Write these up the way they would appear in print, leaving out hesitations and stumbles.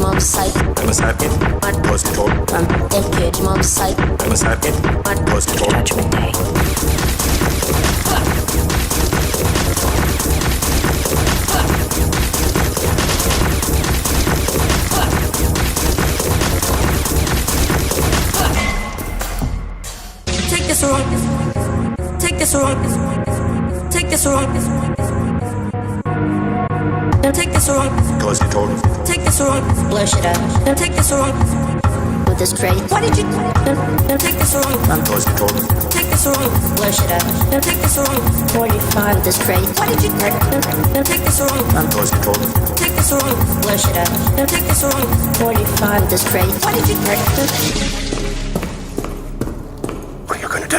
mom psych. Masakit, gusto. Engage mom psych. Masakit, gusto. Judgment Day. Take this wrong. Take this wrong. Take this wrong. Take this wrong. Gusto. Take this wrong. Blow shit up. Take this wrong. With this crate. Why did you take this wrong? Gusto. Take this wrong. Blow shit up. Take this wrong. 45 with this crate. Why did you take this wrong? Gusto. Take this wrong. Blow shit up. Take this wrong. 45 with this crate. Why did you What are you gonna do?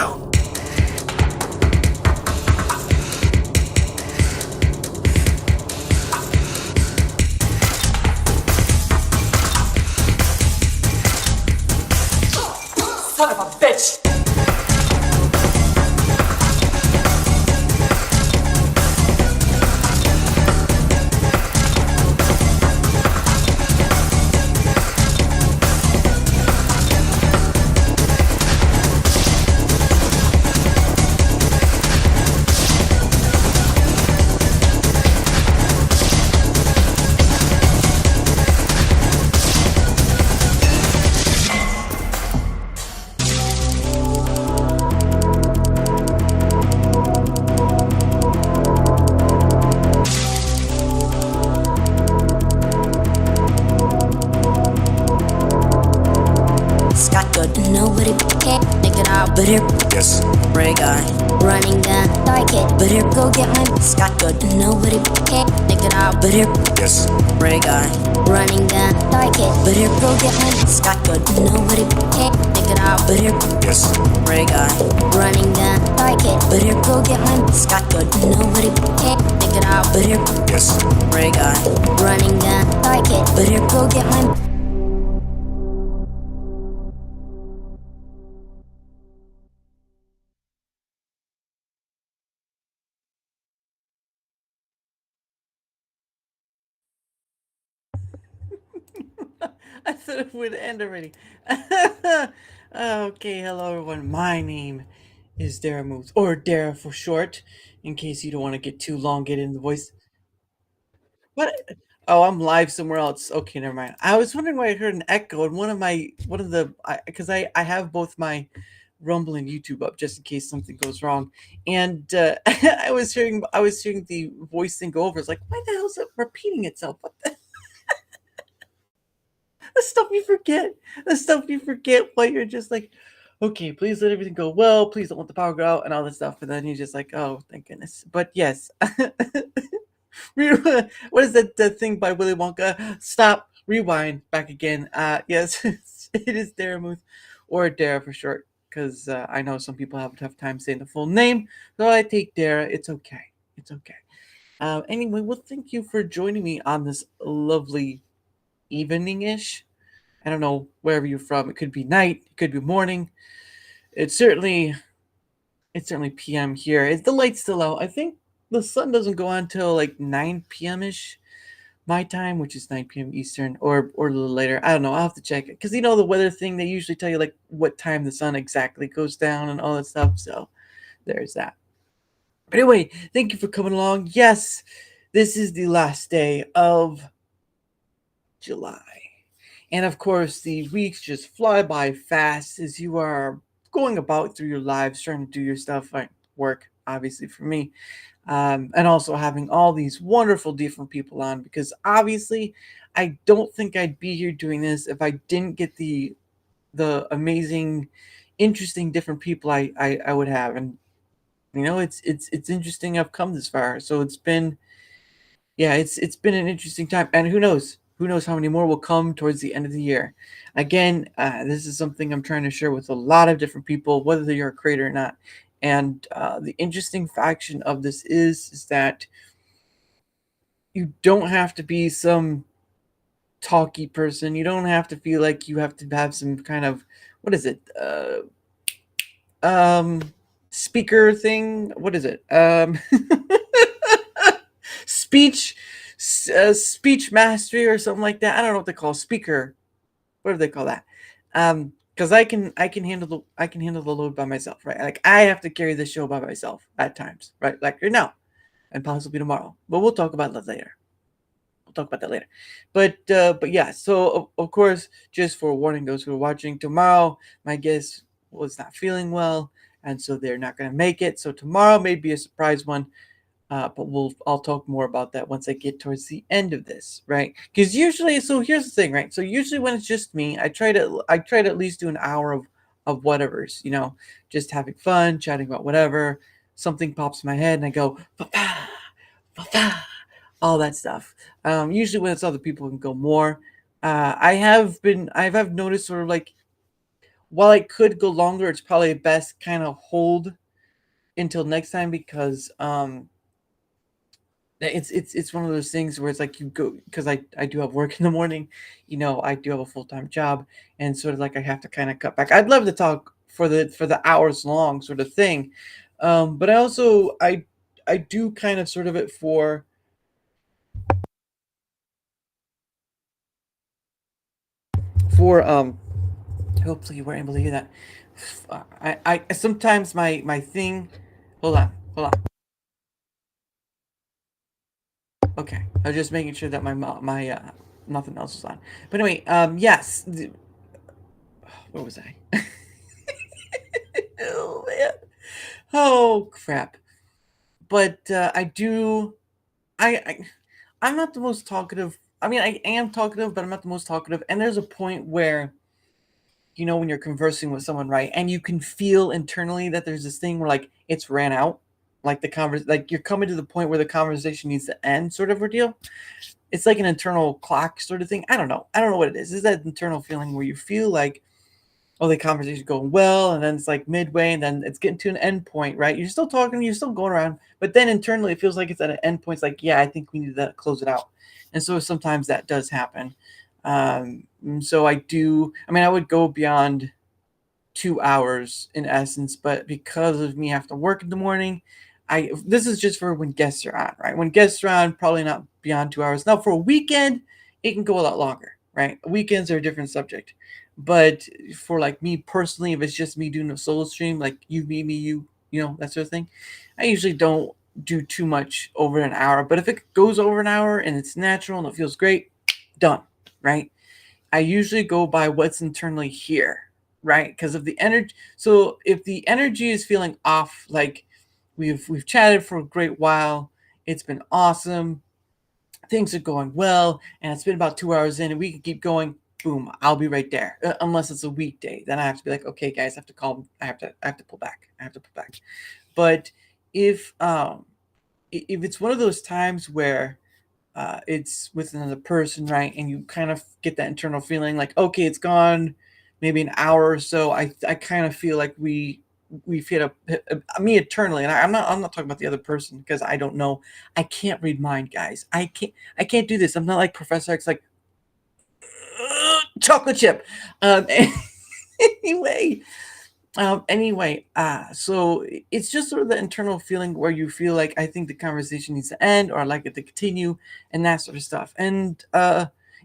son of a bitch? Nobody can't make it out, but here, Yes. Ray guy. running down, dark it, but here, go get my Scott Good. Nobody can't make it out, but here, Yes. Ray guy. running down, dark it, but here, go get my Scott Good. Nobody can't make it out, but here, Yes. Ray guy. running down, dark it, but here, go get my Scott Good. Nobody can't make it out, but here, Yes. Ray guy. running down, dark it, but here, go get my I thought it would end already. Okay, hello everyone. My name is Daramouthe, or Dara for short, in case you don't want to get too long, get in the voice. What? Oh, I'm live somewhere else. Okay, never mind. I was wondering why I heard an echo in one of the because I have both my Rumble and YouTube up just in case something goes wrong, and I was hearing the voice thing go over. It's like, why the hell is it repeating itself? What the? The stuff you forget. The stuff you forget while you're just like, okay, please let everything go well. Please don't let the power go out and all this stuff. And then you're just like, oh, thank goodness. But yes. What is that thing by Willy Wonka? Stop, rewind, back again. Yes, it is Daramouthe, or Dara for short, because I know some people have a tough time saying the full name. So I take Dara. It's okay. It's okay. Anyway, well, thank you for joining me on this lovely evening-ish. I don't know wherever you're from. It could be night, it could be morning. It's certainly PM here. The light's still out. I think the sun doesn't go on till like 9 p.m.ish my time, which is 9 p.m. Eastern, or a little later. I don't know. I'll have to check it. Because the weather thing, they usually tell you like what time the sun exactly goes down and all that stuff. So there's that. But anyway, thank you for coming along. Yes, this is the last day of July. And of course, the weeks just fly by fast as you are going about through your lives, trying to do your stuff, like work, obviously for me, and also having all these wonderful different people on, because obviously I don't think I'd be here doing this if I didn't get the amazing, interesting different people I would have. And it's interesting I've come this far. So it's been an interesting time, and who knows how many more will come towards the end of the year. Again, this is something I'm trying to share with a lot of different people, whether you're a creator or not. And the interesting faction of this is that you don't have to be some talky person. You don't have to feel like you have to have some kind of, what is it? Speaker thing. What is it? Speech speech mastery or something like that. I don't know what they call speaker, whatever they call that. Because I can handle the load by myself, right? Like I have to carry the show by myself at times, right? Like right now and possibly tomorrow. But we'll talk about that later. We'll talk about that later. But yeah. So of course, just for warning those who are watching, tomorrow my guest was not feeling well, and so they're not going to make it. So tomorrow may be a surprise one. But I'll talk more about that once I get towards the end of this, right? Because usually, so here's the thing, right? So usually when it's just me, I try to at least do an hour of whatever's, just having fun, chatting about whatever. Something pops in my head, and I go, "Papa, papa," all that stuff. Usually when it's other people, can go more. I have noticed sort of like while I could go longer, it's probably best kind of hold until next time because it's one of those things where it's like you go because I do have work in the morning, I do have a full-time job, and sort of like I have to kind of cut back. I'd love to talk for the hours long sort of thing, but I do kind of sort of it for hopefully you were able to hear that. I sometimes my thing. Hold on. Okay, I was just making sure that my nothing else was on. But anyway, yes. Where was I? Oh man. Oh crap. But I do. I I'm not the most talkative. I mean, I am talkative, but I'm not the most talkative. And there's a point where when you're conversing with someone, right, and you can feel internally that there's this thing where like it's ran out, like like you're coming to the point where the conversation needs to end, sort of ordeal. It's like an internal clock sort of thing. I don't know what it is. It's that internal feeling where you feel like, oh, the conversation's going well, and then it's like midway, and then it's getting to an end point, right? You're still talking, you're still going around, but then internally it feels like it's at an end point. It's like, yeah, I think we need to close it out. And so sometimes that does happen. So I would go beyond 2 hours in essence, but because of me having to work in the morning, this is just for when guests are on, right? When guests are on, probably not beyond 2 hours. Now for a weekend, it can go a lot longer, right? Weekends are a different subject. But for like me personally, if it's just me doing a solo stream, like you, me, you, that sort of thing, I usually don't do too much over an hour. But if it goes over an hour and it's natural and it feels great, done, right? I usually go by what's internally here, right? Because of the energy. So if the energy is feeling off, like we've chatted for a great while, it's been awesome, things are going well, and it's been about 2 hours in, and we can keep going. Boom, I'll be right there. Unless it's a weekday, then I have to be like, okay, guys, I have to call. I have to pull back. I have to pull back. But if it's one of those times where it's with another person, right? And you kind of get that internal feeling like, okay, it's gone maybe an hour or so. I kind of feel like we've hit me eternally, and I'm not talking about the other person because I don't know. I can't read mind, guys. I can't do this. I'm not like Professor X, like chocolate chip. Anyway, so it's just sort of the internal feeling where you feel like I think the conversation needs to end, or I like it to continue, and that sort of stuff. And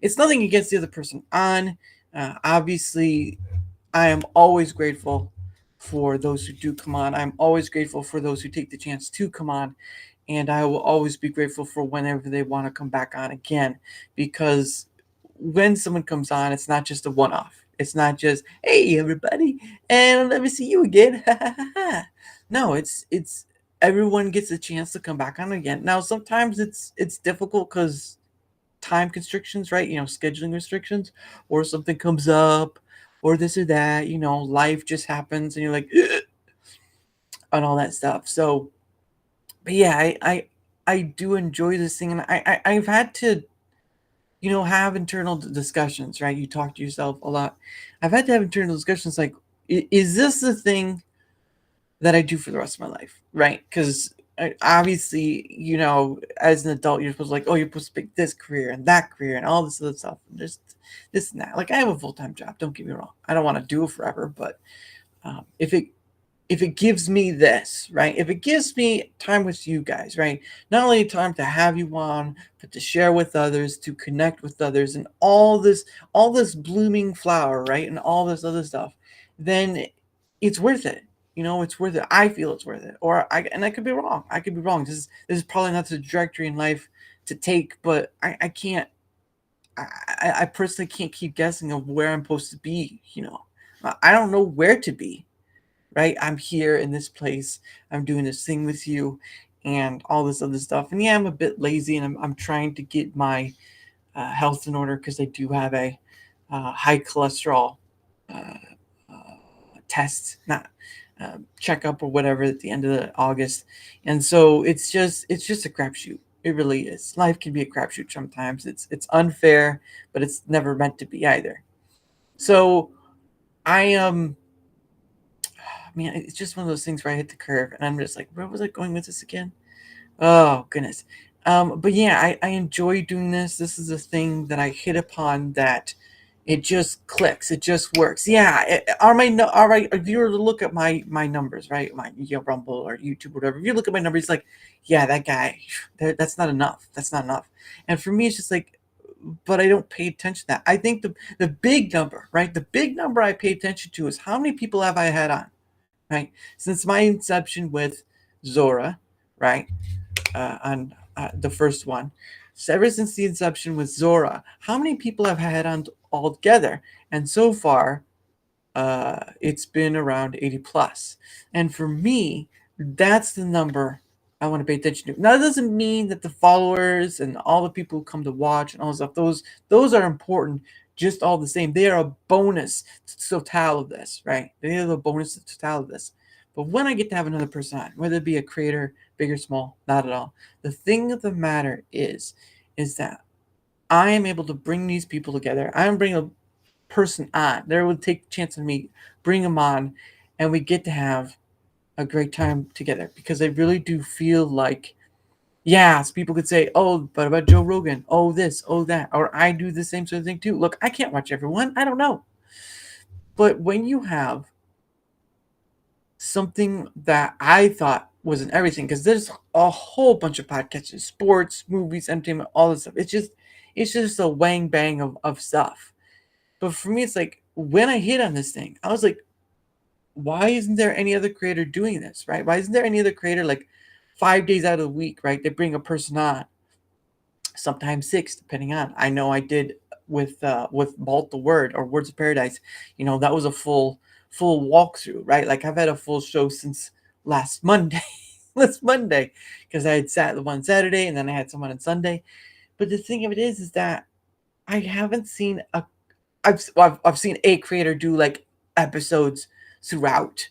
it's nothing against the other person on. Obviously, I am always grateful for those who do come on. I'm always grateful for those who take the chance to come on, and I will always be grateful for whenever they want to come back on again, because when someone comes on, it's not just a one-off. It's not just, hey everybody, and let me see you again. No, it's everyone gets a chance to come back on again. Now sometimes it's difficult because time constrictions, right? Scheduling restrictions, or something comes up, or this or that. Life just happens, and you're like, ugh, and all that stuff. So, but yeah, I do enjoy this thing, and I've had to have internal discussions, right? You talk to yourself a lot. I've had to have internal discussions like, is this the thing that I do for the rest of my life, right? Because obviously, as an adult, you're supposed to like, oh, you're supposed to pick this career and that career and all this other stuff. And just this and that. Like, I have a full-time job. Don't get me wrong. I don't want to do it forever, but if it if it gives me this, right? If it gives me time with you guys, right? Not only time to have you on, but to share with others, to connect with others, and all this blooming flower, right? And all this other stuff, then it's worth it. It's worth it. I feel it's worth it. And I could be wrong. I could be wrong. This is probably not the trajectory in life to take, but I can't I personally can't keep guessing of where I'm supposed to be, I don't know where to be, right? I'm here in this place. I'm doing this thing with you and all this other stuff. And yeah, I'm a bit lazy and I'm trying to get my health in order because I do have a high cholesterol uh, test, not checkup or whatever at the end of August. And so it's just a crapshoot. It really is. Life can be a crapshoot sometimes. It's unfair, but it's never meant to be either. So I man, it's just one of those things where I hit the curve and I'm just like, where was I going with this again? Oh goodness. But yeah, I enjoy doing this. This is a thing that I hit upon that it just clicks. It just works. Yeah. All right. If you were to look at my numbers, right, my Rumble or YouTube, or whatever, if you look at my numbers, it's like, yeah, that guy, that's not enough. That's not enough. And for me, it's just like, but I don't pay attention to that. I think the big number, right, the big number I pay attention to is how many people have I had on, right, since my inception with Zora, right, on the first one. So ever since the inception with Zora, how many people have had on altogether? And so far, it's been around 80 plus. And for me, that's the number I want to pay attention to. Now, that doesn't mean that the followers and all the people who come to watch and all this stuff, those are important just all the same. They are a bonus to the total of this, right? They are the bonus to the total of this. But when I get to have another person on, whether it be a creator, big or small, not at all. The thing of the matter is that I am able to bring these people together. I am bringing a person on. There would take a chance of me, bring them on, and we get to have a great time together because I really do feel like, yes, people could say, oh, but about Joe Rogan, oh, this, oh, that, or I do the same sort of thing too. Look, I can't watch everyone. I don't know. But when you have something that I thought wasn't everything, because there's a whole bunch of podcasts, sports, movies, entertainment, all this stuff. It's just a wang bang of stuff. But for me, it's like when I hit on this thing, I was like, why isn't there any other creator doing this, right? Why isn't there any other creator like 5 days out of the week, right? They bring a person on, sometimes six, depending on. I know I did with Vault the Word or Words of Paradise. That was a full walkthrough, right? Like I've had a full show since last Monday, last Monday, because I had sat the one Saturday and then I had someone on Sunday. But the thing of it is that I haven't seen I've seen a creator do like episodes throughout,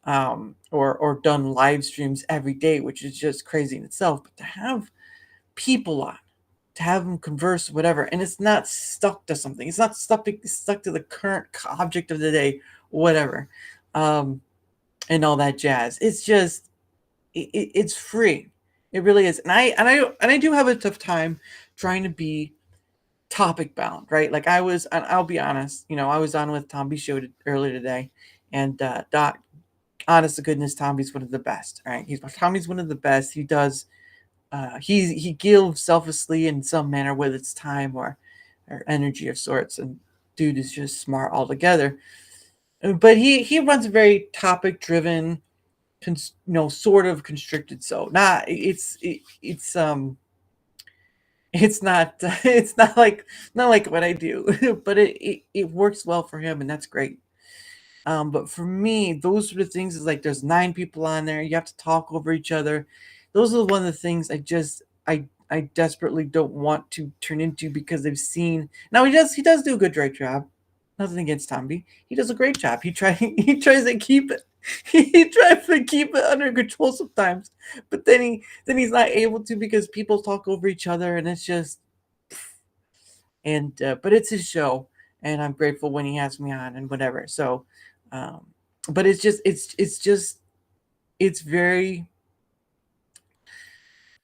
or done live streams every day, which is just crazy in itself. But to have people on, to have them converse, whatever, and it's not stuck to something. It's not stuck to the current object of the day, whatever, and all that jazz. It's just it's free. It really is, and I do have a tough time trying to be topic bound, right? Like and I'll be honest, I was on with Tomby's show earlier today, and honest to goodness, Tommy's one of the best, right? Tommy's one of the best. He does, he gives selflessly in some manner, whether it's time or energy of sorts, and dude is just smart altogether. But he runs a very topic driven, sort of constricted. So not it's not it's not like what I do, but it works well for him, and that's great. But for me, those sort of things is like there's 9 people on there. You have to talk over each other. Those are one of the things I desperately don't want to turn into because they've seen. Now he does do a great job. Nothing against Tomby. He does a great job. He tries to keep it. He tries to keep it under control sometimes, but then he's not able to because people talk over each other, and it's just. And but it's his show, and I'm grateful when he has me on and whatever. So, um, but it's very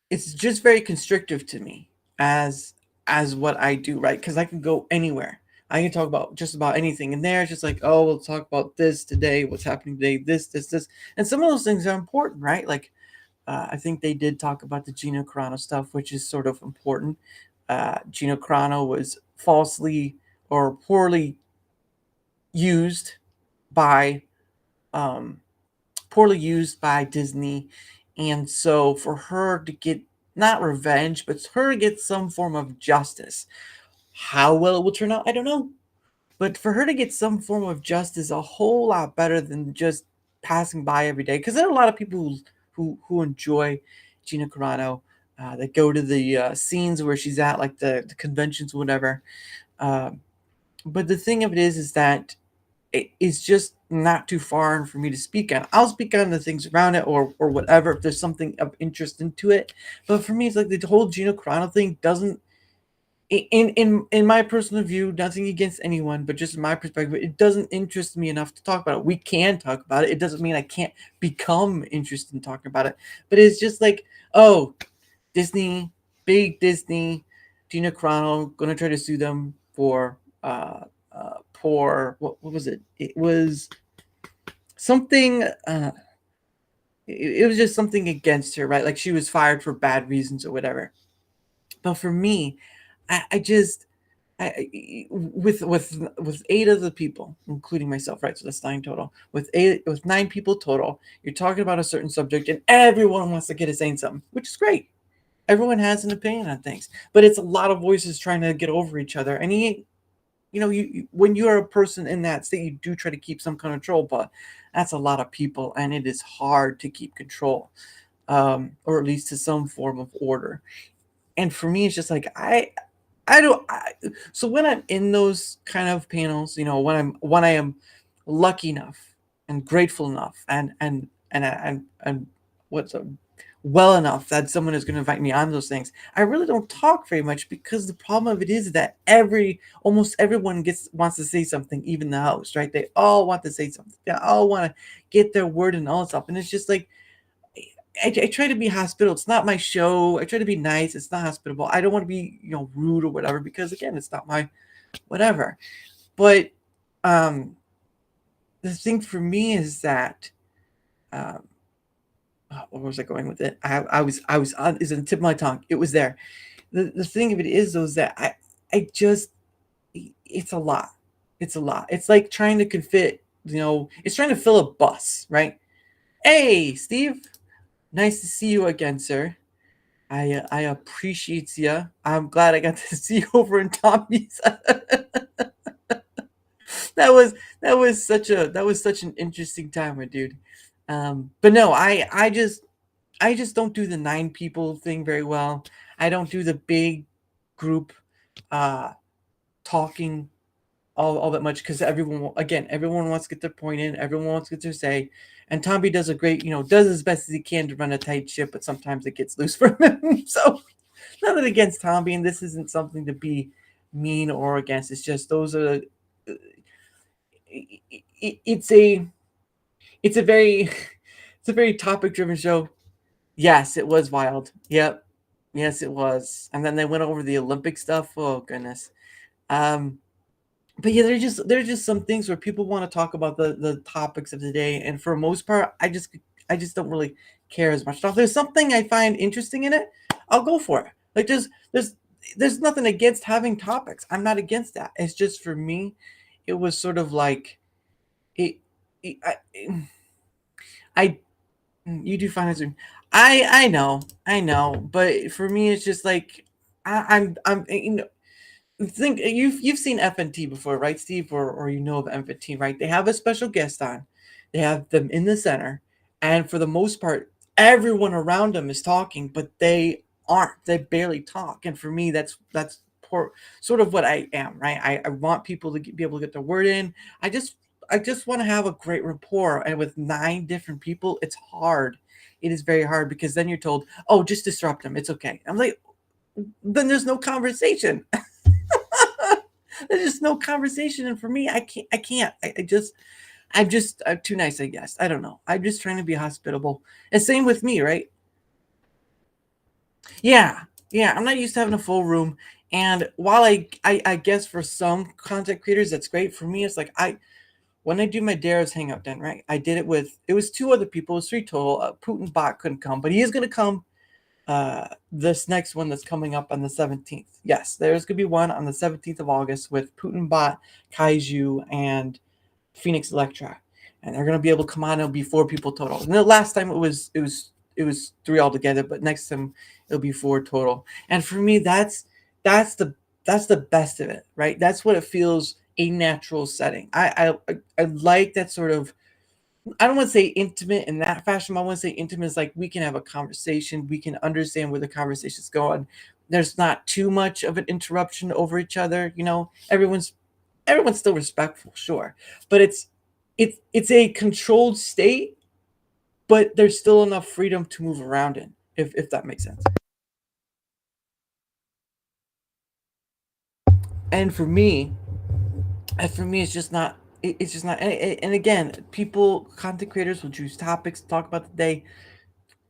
it's just very constrictive to me as what I do, right? Because I can go anywhere. I can talk about just about anything in there. It's just like, oh, we'll talk about this today, what's happening today, this. And some of those things are important, right? Like, I think they did talk about the Gina Carano stuff, which is sort of important. Gina Carano was falsely or poorly used by um, Disney, and so for her to get not revenge, but her to get some form of justice. How well it will turn out, I don't know. But for her to get some form of justice, a whole lot better than just passing by every day. Because there are a lot of people who enjoy Gina Carano, that go to the scenes where she's at, like the conventions, whatever. Uh, but the thing of it is that it's just not too far for me to speak on. I'll speak on the things around it or whatever if there's something of interest into it. But for me, it's like the whole Gina Carano thing doesn't. In my personal view, nothing against anyone, but just in my perspective, it doesn't interest me enough to talk about it. We can talk about it. It doesn't mean I can't become interested in talking about it. But it's just like, oh, Disney, big Disney, Gina Carano gonna try to sue them for what was it? It was something. It was just something against her, right? Like she was fired for bad reasons or whatever. But for me, I just with 8 other people, including myself, right? So that's 9 total. With 9 people total, you're talking about a certain subject, and everyone wants to get a saying something, which is great. Everyone has an opinion on things, but it's a lot of voices trying to get over each other. And you when you are a person in that state, you do try to keep some control, but that's a lot of people, and it is hard to keep control, or at least to some form of order. And for me, it's just like I don't. So when I'm in those kind of panels, when I am lucky enough and grateful enough and what's well enough that someone is going to invite me on those things, I really don't talk very much because the problem of it is that almost everyone wants to say something, even the host, right? They all want to say something. They all want to get their word and all that stuff, and it's just like. I try to be hospitable. It's not my show. I try to be nice. It's not hospitable. I don't want to be, rude or whatever, because again, it's not my whatever. But the thing for me is that where was I going with it? I was on is on the tip of my tongue. It was there. The thing of it is though is that I just it's a lot. It's a lot. It's like trying to fit, it's trying to fill a bus, right? Hey, Steve. Nice to see you again, sir. I appreciate you. I'm glad I got to see you over in Tommy's. That was such an interesting time, my dude. But no, I just don't do the 9 people thing very well. I don't do the big group talking all that much because everyone wants to get their point in, everyone wants to get their say, and Tommy does does his best as he can to run a tight ship, but sometimes it gets loose from him. So nothing against Tommy, and this isn't something to be mean or against. It's just those are it's a very it's a very topic driven show. Yes, it was wild. Yep. Yes, it was. And then they went over the Olympic stuff. Oh goodness. But yeah, there's just some things where people want to talk about the topics of the day, and for the most part, I just don't really care as much. Now, if there's something I find interesting in it, I'll go for it. Like there's nothing against having topics. I'm not against that. It's just for me, it was sort of like it. I you do find it. I know, but for me, it's just like I'm think you've seen FNT before, right, Steve? Or of FNT, right? They have a special guest on. They have them in the center, and for the most part, everyone around them is talking, but they aren't. They barely talk. And for me, that's poor, sort of what I am, right? I want people to be able to get their word in. I just want to have a great rapport, and with 9 different people, it's hard. It is very hard because then you're told, "Oh, just disrupt them. It's okay." I'm like, then there's no conversation. There's just no conversation, and for me, I can't. I'm too nice, I guess. I don't know. I'm just trying to be hospitable, and same with me, right? Yeah, I'm not used to having a full room, And while I guess for some content creators that's great, for me it's like when I do my Dara's Hangout then, right? I did it with, it was two other people, it was three total. Putin Bot couldn't come, but he is going to come this next one that's coming up on the 17th. Yes, there's going to be one on the 17th of August with Putin Bot, Kaiju, and Phoenix Electra. And they're going to be able to come on. It'll be four people total. And the last time it was three altogether, but next time it'll be four total. And for me, that's the best of it, right? That's what it feels, a natural setting. I like that sort of, I don't want to say intimate in that fashion, but I want to say intimate is like we can have a conversation, we can understand where the conversation's going. There's not too much of an interruption over each other, everyone's still respectful, sure, but it's a controlled state, but there's still enough freedom to move around in, if that makes sense. And for me, it's just not. It's just not. And again, content creators will choose topics to talk about the day.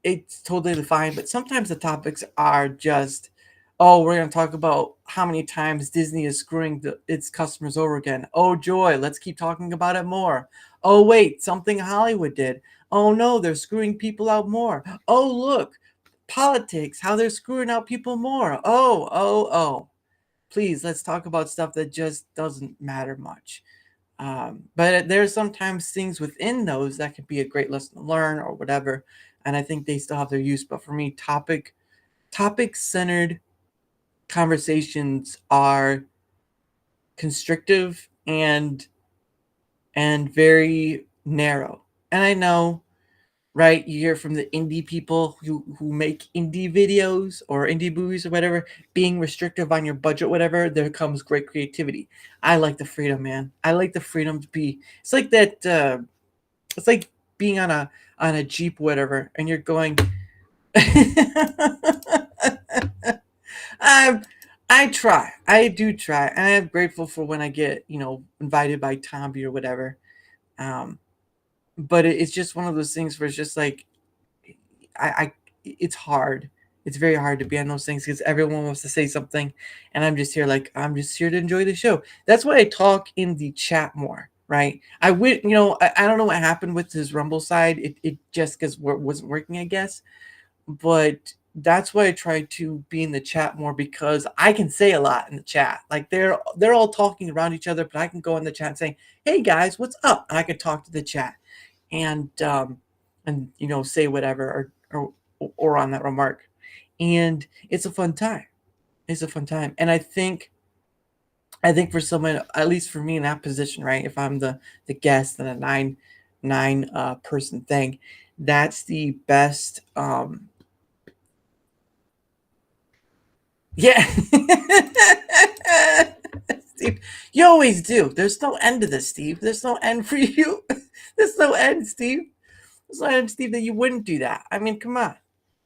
It's totally fine. But sometimes the topics are just, oh, we're going to talk about how many times Disney is screwing its customers over again. Oh, joy. Let's keep talking about it more. Oh, wait, something Hollywood did. Oh, no, they're screwing people out more. Oh, look, politics, how they're screwing out people more. Oh. Please, let's talk about stuff that just doesn't matter much. But there's sometimes things within those that could be a great lesson to learn or whatever, and I think they still have their use. But for me, topic centered conversations are constrictive and very narrow. And I know, right? You hear from the indie people who make indie videos or indie movies or whatever, being restrictive on your budget, whatever, there comes great creativity. I like the freedom, man. I like the freedom to be. It's like that. It's like being on a Jeep, whatever, and you're going. I I try. I do try, and I'm grateful for when I get invited by Tomby or whatever. Um, but it's just one of those things where it's just like I it's hard. It's very hard to be on those things because everyone wants to say something, and I'm just here to enjoy the show. That's why I talk in the chat more, right? I would, I don't know what happened with his Rumble side. It just because wasn't working, I guess. But that's why I try to be in the chat more because I can say a lot in the chat. Like they're all talking around each other, but I can go in the chat and say, "Hey guys, what's up?" And I can talk to the chat and say whatever or on that remark, and it's a fun time. It's a fun time, and I think for someone, at least for me in that position, right? If I'm the guest in a nine person thing, that's the best. Yeah. Steve, you always do. There's no end to this, Steve. There's no end for you. There's no end, Steve. There's no end, Steve, that you wouldn't do that. I mean, come on.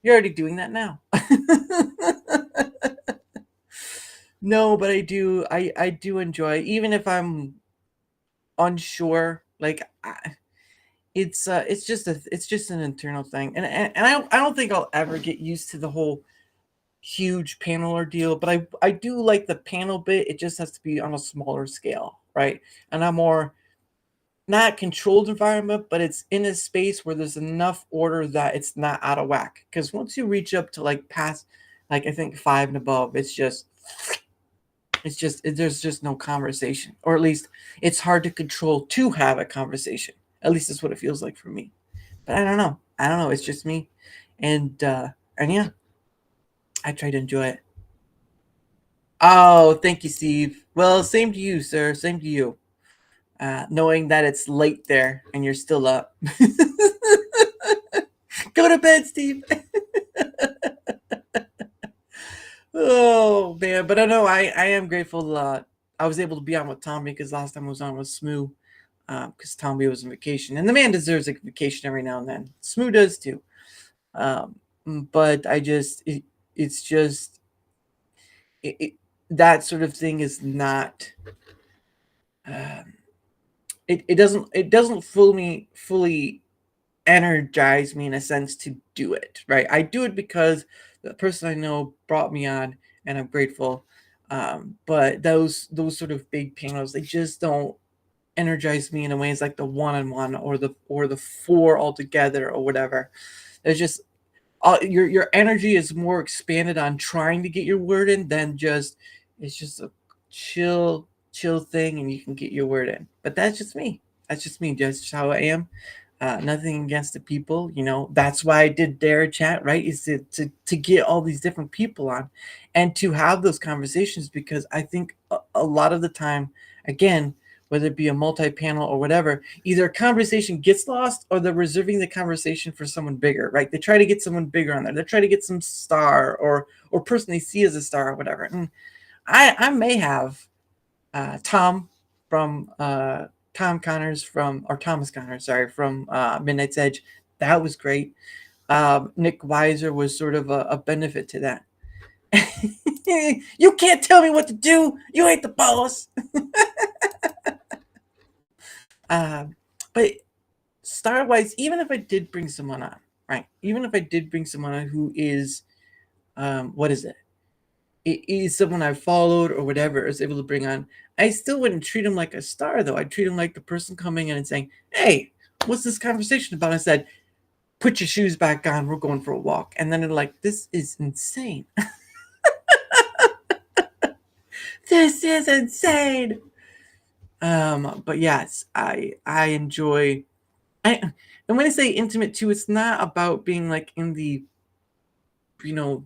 You're already doing that now. No, but I do. I do enjoy, even if I'm unsure. Like, it's just an internal thing, and I don't think I'll ever get used to the whole huge panel ordeal, but I do like the panel bit. It just has to be on a smaller scale, right? And a more not controlled environment, but it's in a space where there's enough order that it's not out of whack. Because once you reach up to like past, like I think five and above, there's just no conversation, or at least it's hard to control to have a conversation. At least that's what it feels like for me. But I don't know. It's just me, and yeah, I try to enjoy it. Oh, thank you, Steve. Well, same to you, sir. Same to you. Knowing that it's late there and you're still up. Go to bed, Steve. Oh man, but I know I am grateful. I was able to be on with Tommy because last time I was on with Smoo, because Tommy was on vacation, and the man deserves a vacation every now and then. Smoo does too. Um, but it's just it, that sort of thing is not. Um, it doesn't fully energize me in a sense to do it, right? I do it because the person I know brought me on, and I'm grateful. But those sort of big panels, they just don't energize me in a ways like the one-on-one or the four altogether or whatever. There's just your energy is more expanded on trying to get your word in than just it's just a chill thing and you can get your word in. But that's just me. That's just me. Just how I am. Nothing against the people, That's why I did Darachat, right? Is to get all these different people on, and to have those conversations because I think a lot of the time, again, whether it be a multi-panel or whatever, either a conversation gets lost or they're reserving the conversation for someone bigger, right? They try to get someone bigger on there. They try to get some star or person they see as a star or whatever. And I may have Tom from Tom Connors from or Thomas Connors, sorry, from Midnight's Edge. That was great. Nick Weiser was sort of a benefit to that. You can't tell me what to do. You ain't the boss. But star-wise, even if I did bring someone on, right? Even if I did bring someone on who is, what is it? It is someone I followed or whatever, is able to bring on, I still wouldn't treat him like a star, though. I'd treat him like the person coming in and saying, hey, what's this conversation about? I said, put your shoes back on. We're going for a walk. And then they're like, this is insane. This is insane. But yes, I enjoy. And when I say intimate too, it's not about being like in the,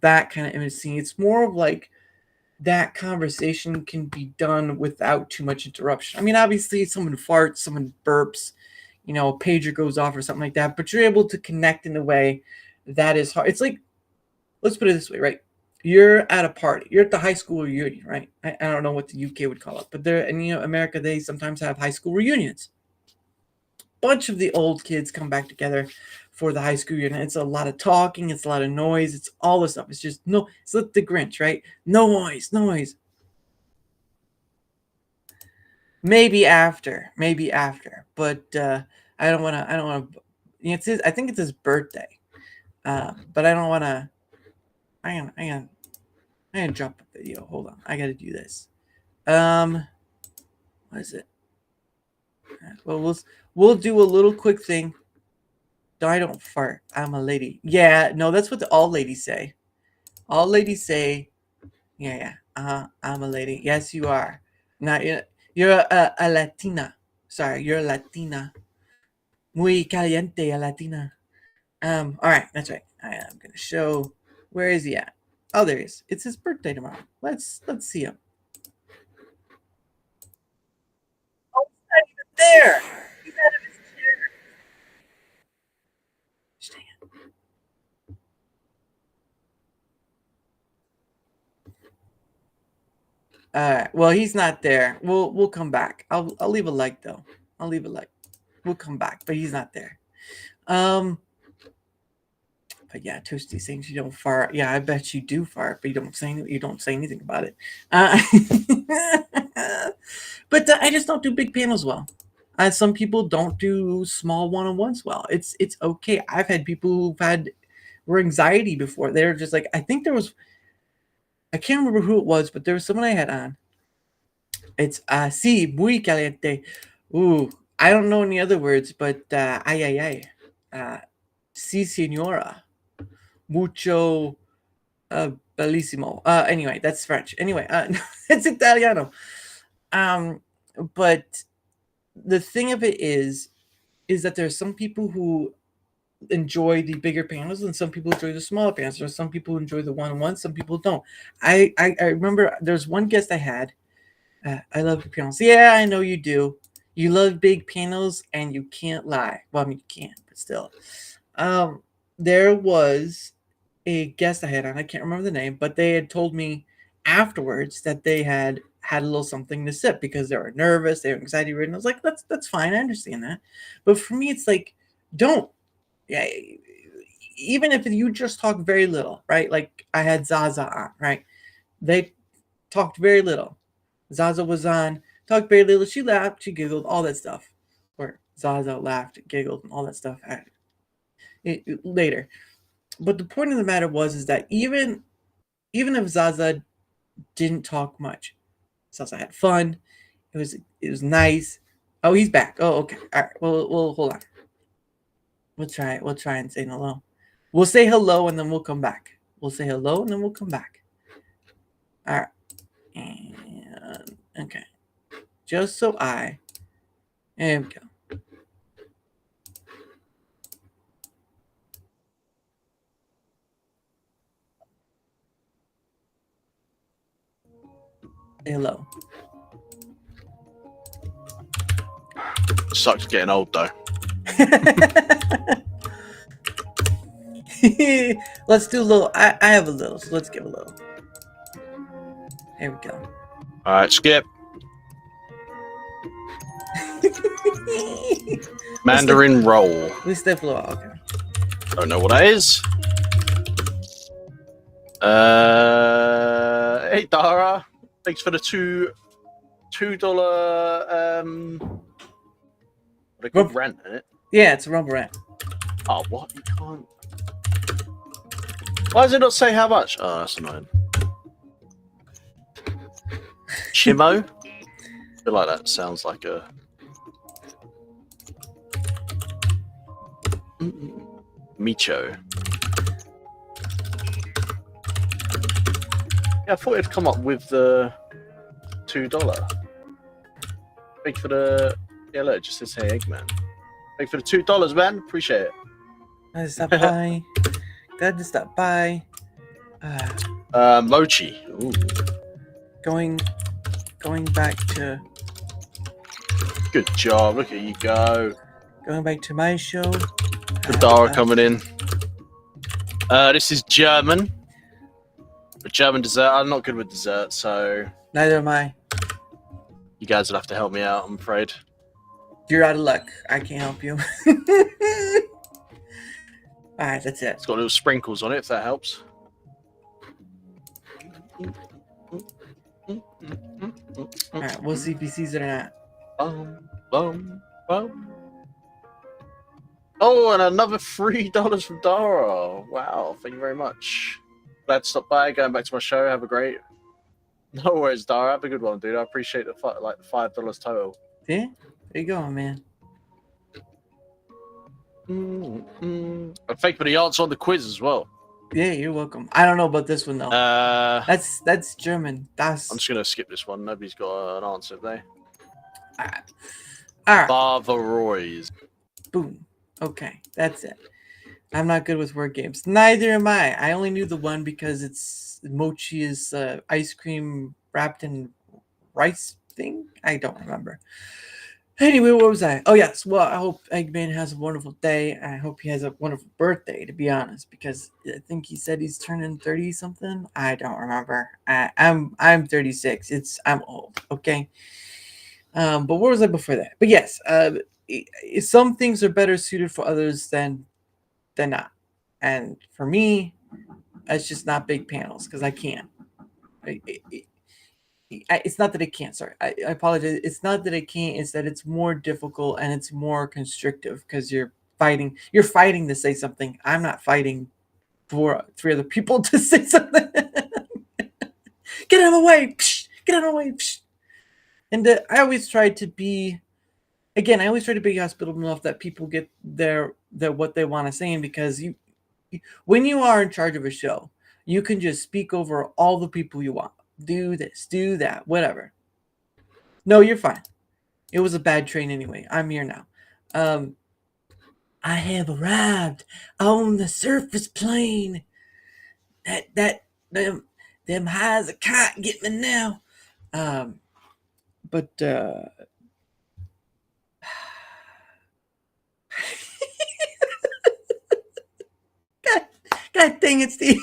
that kind of image scene. It's more of like that conversation can be done without too much interruption. I mean, obviously, someone farts, someone burps, a pager goes off or something like that, but you're able to connect in a way that is hard. It's like, let's put it this way, right? You're at a party. You're at the high school reunion, right? I don't know what the UK would call it, but in America, they sometimes have high school reunions. Bunch of the old kids come back together for the high school reunion. It's a lot of talking. It's a lot of noise. It's all this stuff. It's just it's like the Grinch, right? Noise. Maybe after, but I don't want to. I think it's his birthday, but I don't want to. I gotta drop a video. Hold on, I gotta do this. What is it? Well, we'll do a little quick thing. No, I don't fart. I'm a lady. Yeah, no, that's what all ladies say. All ladies say, yeah. I'm a lady. Yes, you are. Not you're a Latina. Sorry, you're a Latina. Muy caliente, a Latina. All right, that's right. I'm gonna show. Where is he at? Oh, there he is. It's his birthday tomorrow. Let's see him. Oh, he's not even there. He's out of his chair. All right. Well, he's not there. We'll come back. I'll leave a like though. I'll leave a like. We'll come back, but he's not there. But yeah, Toasty saying you don't fart. Yeah, I bet you do fart, but you don't say anything about it. But I just don't do big panels well. Some people don't do small one-on-ones well. It's okay. I've had people who've were anxiety before. They're just like, I think there was, I can't remember who it was, but there was someone I had on. It's sí, muy caliente. Ooh, I don't know any other words, but ay. Sí, señora. Mucho bellissimo. Anyway, that's French. Anyway, it's Italiano. But the thing of it is that there's some people who enjoy the bigger panels and some people enjoy the smaller panels. There's some people enjoy the one-on-one, some people don't. I remember there's one guest I had. I love big panels. Yeah, I know you do. You love big panels and you can't lie. Well, I mean, you can't, but still. There was a guest I had on. I can't remember the name, but they had told me afterwards that they had a little something to sip because they were nervous, they were anxiety ridden. I was like, that's fine, I understand that. But for me, it's like, don't. Yeah, even if you just talk very little, right? Like I had Zaza on, right? They talked very little. Zaza was on, talked very little. She laughed, she giggled, all that stuff. Or Zaza laughed, giggled, and all that stuff later. But the point of the matter is that even if Zaza didn't talk much. Sounds I had fun. It was nice. Oh, he's back. Oh, okay. All right. Well, hold on. We'll try. We'll try and say hello. We'll say hello and then we'll come back. We'll say hello and then we'll come back. All right. And okay. Just so there we go. Say hello. Sucks getting old though. Let's do a little. I have a little, so let's give a little. There we go. All right, skip. Mandarin roll. We step a little. Okay. Don't know what that is. Hey Dara, thanks for the $2 what a good rant, isn't it? Yeah, it's a rubber rant. Oh, what? You can't. Why does it not say how much? Oh, that's annoying. Chimo? I feel like that sounds like a. Micho. Yeah, I thought it'd come up with the $2. Thank you for the. Yeah, look, it just says hey Eggman. Thank you for the $2, man. Appreciate it. Glad to stop by. Glad to stop by. Mochi. Ooh. Going back to. Good job. Look at you go. Going back to my show. Good Dara coming in. This is German. A German dessert. I'm not good with dessert, so Neither am I. you guys will have to help me out, I'm afraid. You're out of luck. I can't help you. All right, that's it. It's got little sprinkles on it, if that helps. All right, we'll see if he sees it or not. Boom. Oh, and another $3 from Dara. Wow, thank you very much. Glad to stop by. Going back to my show. Have a great. No worries, Dara. Have a good one, dude. I appreciate the $5 total. See? There you go, man. And thank you for the answer on the quiz as well. Yeah, you're welcome. I don't know about this one though. That's German. I'm just gonna skip this one. Nobody's got an answer, have they? All right. Bavarois. Boom. Okay, that's it. I'm not good with word games. Neither am I. I only knew the one because it's mochi is ice cream wrapped in rice thing. I don't remember. Anyway, what was I? Oh, yes. Well, I hope Eggman has a wonderful day. I hope he has a wonderful birthday, to be honest, because I think he said he's turning 30 something. I don't remember. I'm 36. I'm old. Okay. But what was I before that? But yes, some things are better suited for others than not. And for me, it's just not big panels because I can't. It's not that I can't. Sorry, I apologize. It's not that I can't. It's that it's more difficult and it's more constrictive because you're fighting. You're fighting to say something. I'm not fighting for 3 other people to say something. Get out of the way! Psh, get out of the way! Psh. And I always try to be. Again, I always try to be hospitable enough that people get their what they want to say, in because when you are in charge of a show, you can just speak over all the people you want. Do this, do that, whatever. No, you're fine. It was a bad train anyway. I'm here now. I have arrived on the surface plane. Them high as a kite get me now. But God dang it, Steve.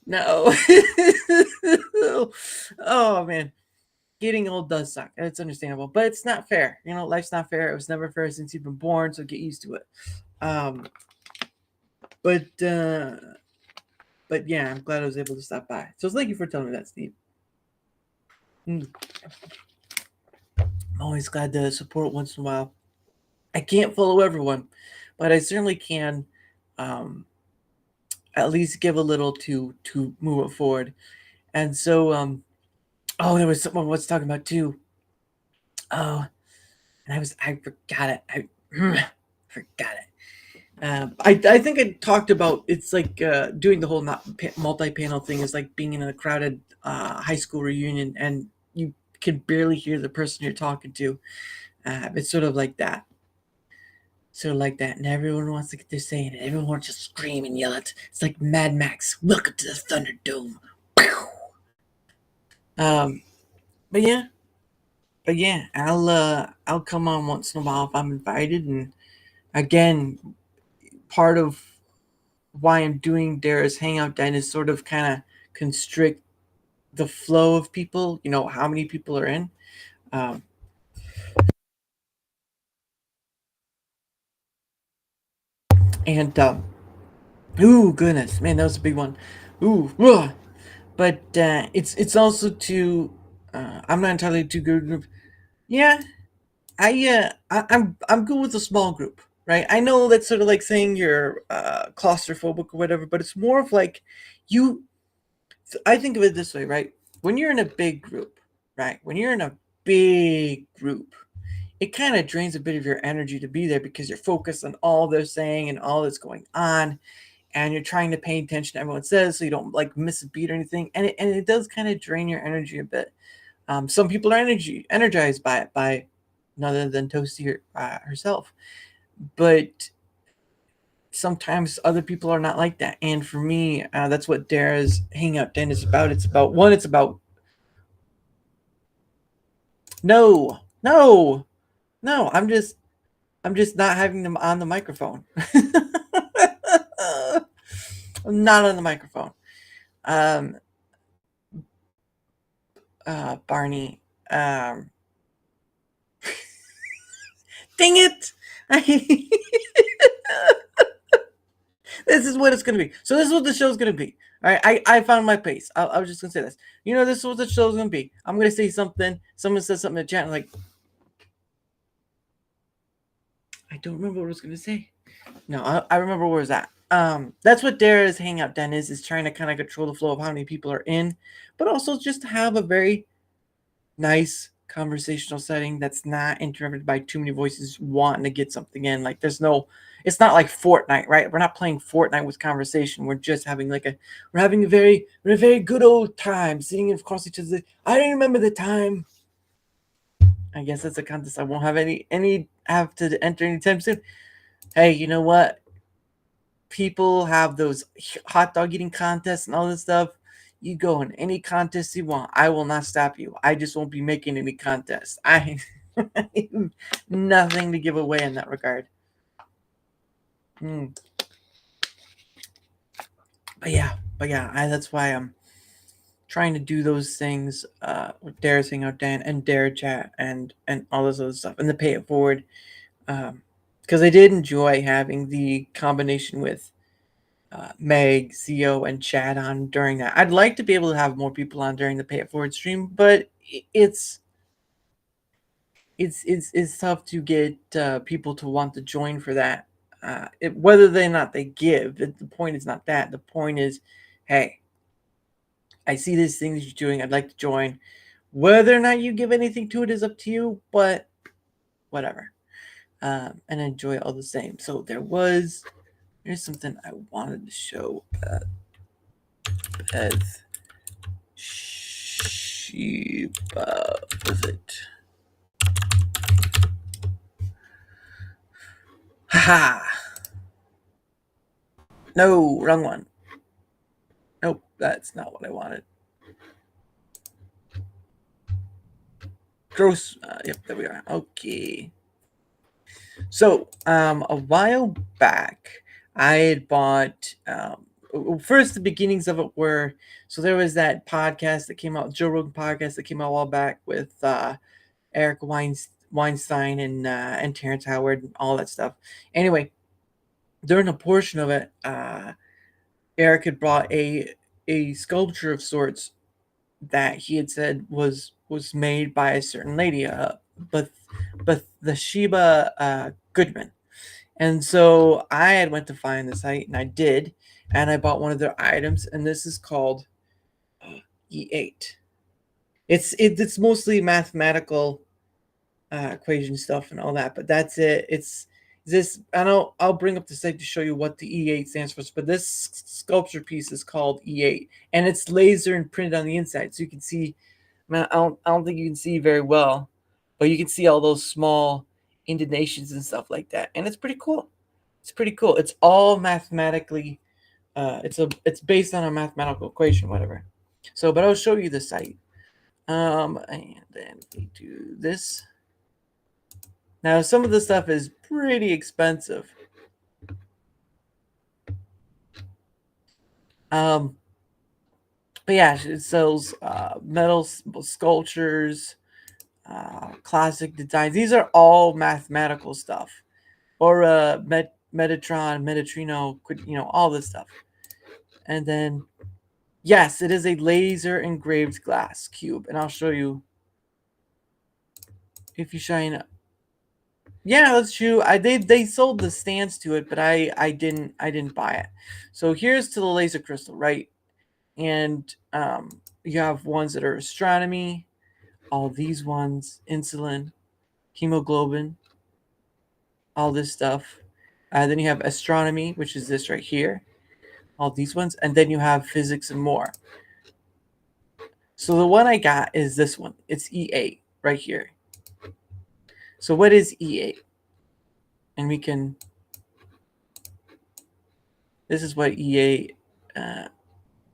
No. Oh man, getting old does suck. It's understandable, but it's not fair. Life's not fair. It was never fair since you've been born, so get used to it. But yeah, I'm glad I was able to stop by. So thank you for telling me that, Steve. I'm always glad to support once in a while. I can't follow everyone, but I certainly can at least give a little to move it forward. And so there was someone was talking about too. Oh, and I forgot it. I forgot it. I think I talked about it's like doing the whole multi-panel thing is like being in a crowded high school reunion and you can barely hear the person you're talking to. It's sort of like that. And everyone wants to get their say, and everyone wants to scream and yell it. It's like Mad Max. Welcome to the Thunderdome. But yeah, I'll come on once in a while if I'm invited. And again, part of why I'm doing Dara's Hangout Den is sort of kind of constrict the flow of people. You know how many people are in. And ooh, goodness, man, that was a big one. Ooh, ugh. But it's also to I'm not entirely too good. Yeah, I'm good with a small group, right? I know that's sort of like saying you're claustrophobic or whatever, but it's more of like you. I think of it this way, right? When you're in a big group, right? When you're in a big group, it kind of drains a bit of your energy to be there because you're focused on all they're saying and all that's going on, and you're trying to pay attention to everyone says so you don't like miss a beat or anything, and it does kind of drain your energy a bit. Some people are energized by it, by none other than Toasty herself, but sometimes other people are not like that. And for me, that's what Dara's Hangout Den is about. It's about no. I'm just not having them on the microphone. I'm not on the microphone. Barney. Dang it! This is what it's going to be. So this is what the show's going to be. All right, I found my pace. I was just going to say this. This is what the show's going to be. I'm going to say something. Someone says something in the chat, and like, I don't remember what I was going to say. No, I remember where it's at. That's what Dara's Hangout Den is trying to kind of control the flow of how many people are in, but also just to have a very nice conversational setting that's not interrupted by too many voices wanting to get something in. Like it's not like Fortnite, right? We're not playing Fortnite with conversation. We're just having we're having a very good old time sitting across each other. I don't remember the time. I guess that's a contest I won't have have to enter anytime soon. Hey, you know what? People have those hot dog eating contests and all this stuff. You go in any contest you want. I will not stop you. I just won't be making any contests. I have nothing to give away in that regard. But yeah, that's why I'm trying to do those things with Dara's Hangout Den and Darachat and all this other stuff and the pay it forward. Because I did enjoy having the combination with Meg, Zio, and Chad on during that. I'd like to be able to have more people on during the pay it forward stream, but it's tough to get people to want to join for that. Whether or not they give, the point is not that. The point is, hey, I see these things you're doing. I'd like to join. Whether or not you give anything to it is up to you, but whatever. And enjoy it all the same. So there's something I wanted to show. Beth Sheba, was it? Haha. No, wrong one. Nope, that's not what I wanted. Gross. Yep, there we are. Okay. So, a while back, I had bought. First, the beginnings of it were there was that podcast that came out, Joe Rogan podcast that came out a while back with Eric Weinstein and Terrence Howard and all that stuff. Anyway, during a portion of it, Eric had brought a sculpture of sorts that he had said was made by a certain lady, but the Sheba Goodman. And so I had went to find the site, and I did, and I bought one of their items, and this is called E8. It's mostly mathematical equation stuff and all that, but that's it. It's this. I know I'll bring up the site to show you what the E8 stands for, but this sculpture piece is called E8, and it's laser and printed on the inside, so you can see. Man, I don't think you can see very well, but you can see all those small indentations and stuff like that, and it's pretty cool. It's pretty cool. It's all mathematically. It's based on a mathematical equation, whatever. So, but I'll show you the site. And then we do this. Now, some of the stuff is pretty expensive. But yeah, it sells metal sculptures, classic designs. These are all mathematical stuff, or Metatron, Metatrino, all this stuff. And then, yes, it is a laser engraved glass cube, and I'll show you. If you shine, yeah, that's true. They sold the stands to it, but I didn't buy it. So here's to the laser crystal, right? And you have ones that are astronomy, all these ones, insulin, hemoglobin, all this stuff. Then you have astronomy, which is this right here, all these ones, and then you have physics and more. So the one I got is this one. It's E8 right here. So what is E8? And we can. This is what E8.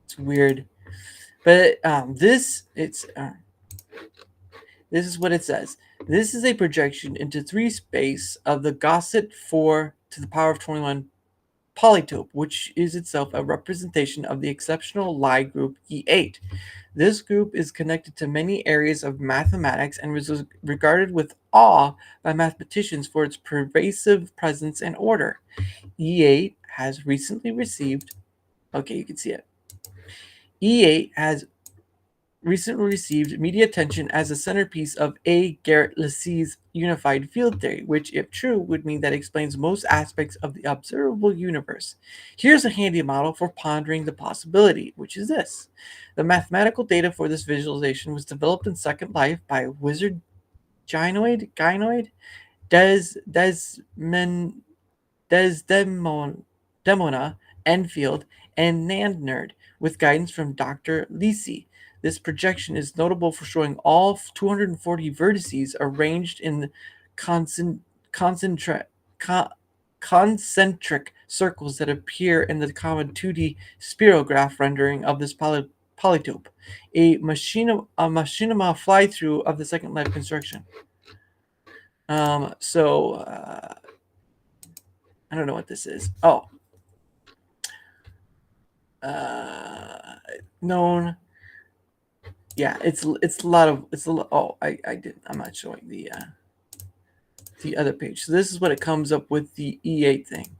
It's weird, but this is what it says. This is a projection into 3 space of the Gaussian 4 to the power of 21 polytope, which is itself a representation of the exceptional Lie group E8. This group is connected to many areas of mathematics and was regarded with awe by mathematicians for its pervasive presence and order. E8 has recently received, okay, you can see it. E8 has recently received media attention as a centerpiece of A. Garrett-Lassie's unified field theory, which, if true, would mean that it explains most aspects of the observable universe. Here's a handy model for pondering the possibility, which is this. The mathematical data for this visualization was developed in Second Life by wizard gynoid Desdemona Enfield and Nand with guidance from Dr. Lisi. This projection is notable for showing all 240 vertices arranged in concentric circles that appear in the common 2D spirograph rendering of this polytope, a machinima fly-through of the Second Life construction. I don't know what this is. Oh. Known. Yeah, it's a lot. Oh, I'm not showing the other page. So this is what it comes up with the E8 thing.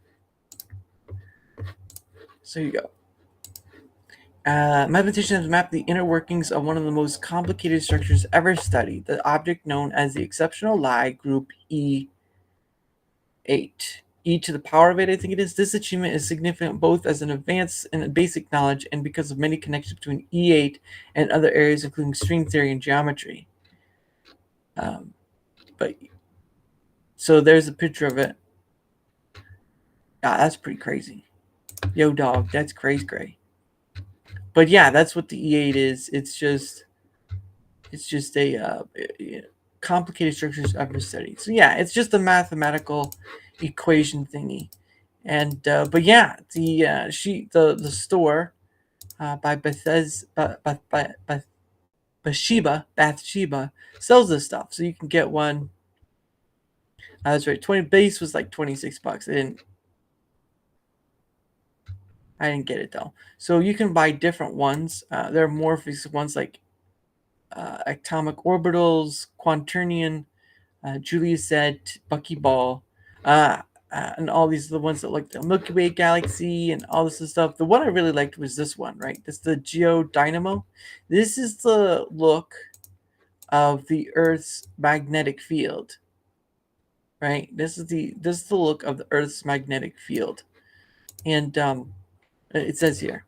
So here you go. Mathematicians have mapped the inner workings of one of the most complicated structures ever studied, the object known as the exceptional Lie group E8. E to the power of 8, I think it is. This achievement is significant both as an advance in basic knowledge and because of many connections between E8 and other areas, including string theory and geometry. So there's a picture of it. Yeah, that's pretty crazy. Yo, dog, that's crazy. But yeah, that's what the E8 is. It's just a complicated structures ever studied. So yeah, it's just a mathematical equation thingy. And but yeah, the store by Bathsheba sells this stuff, so you can get one. That's right. 20 base was like $26. I didn't get it though. So you can buy different ones. There are more ones like atomic orbitals, quaternion, Julius said, buckyball, and all these are the ones that like the Milky Way galaxy and all this stuff. The one I really liked was this one, right? That's the geodynamo. This is the look of the Earth's magnetic field, right? This is the look of the Earth's magnetic field, and It says here,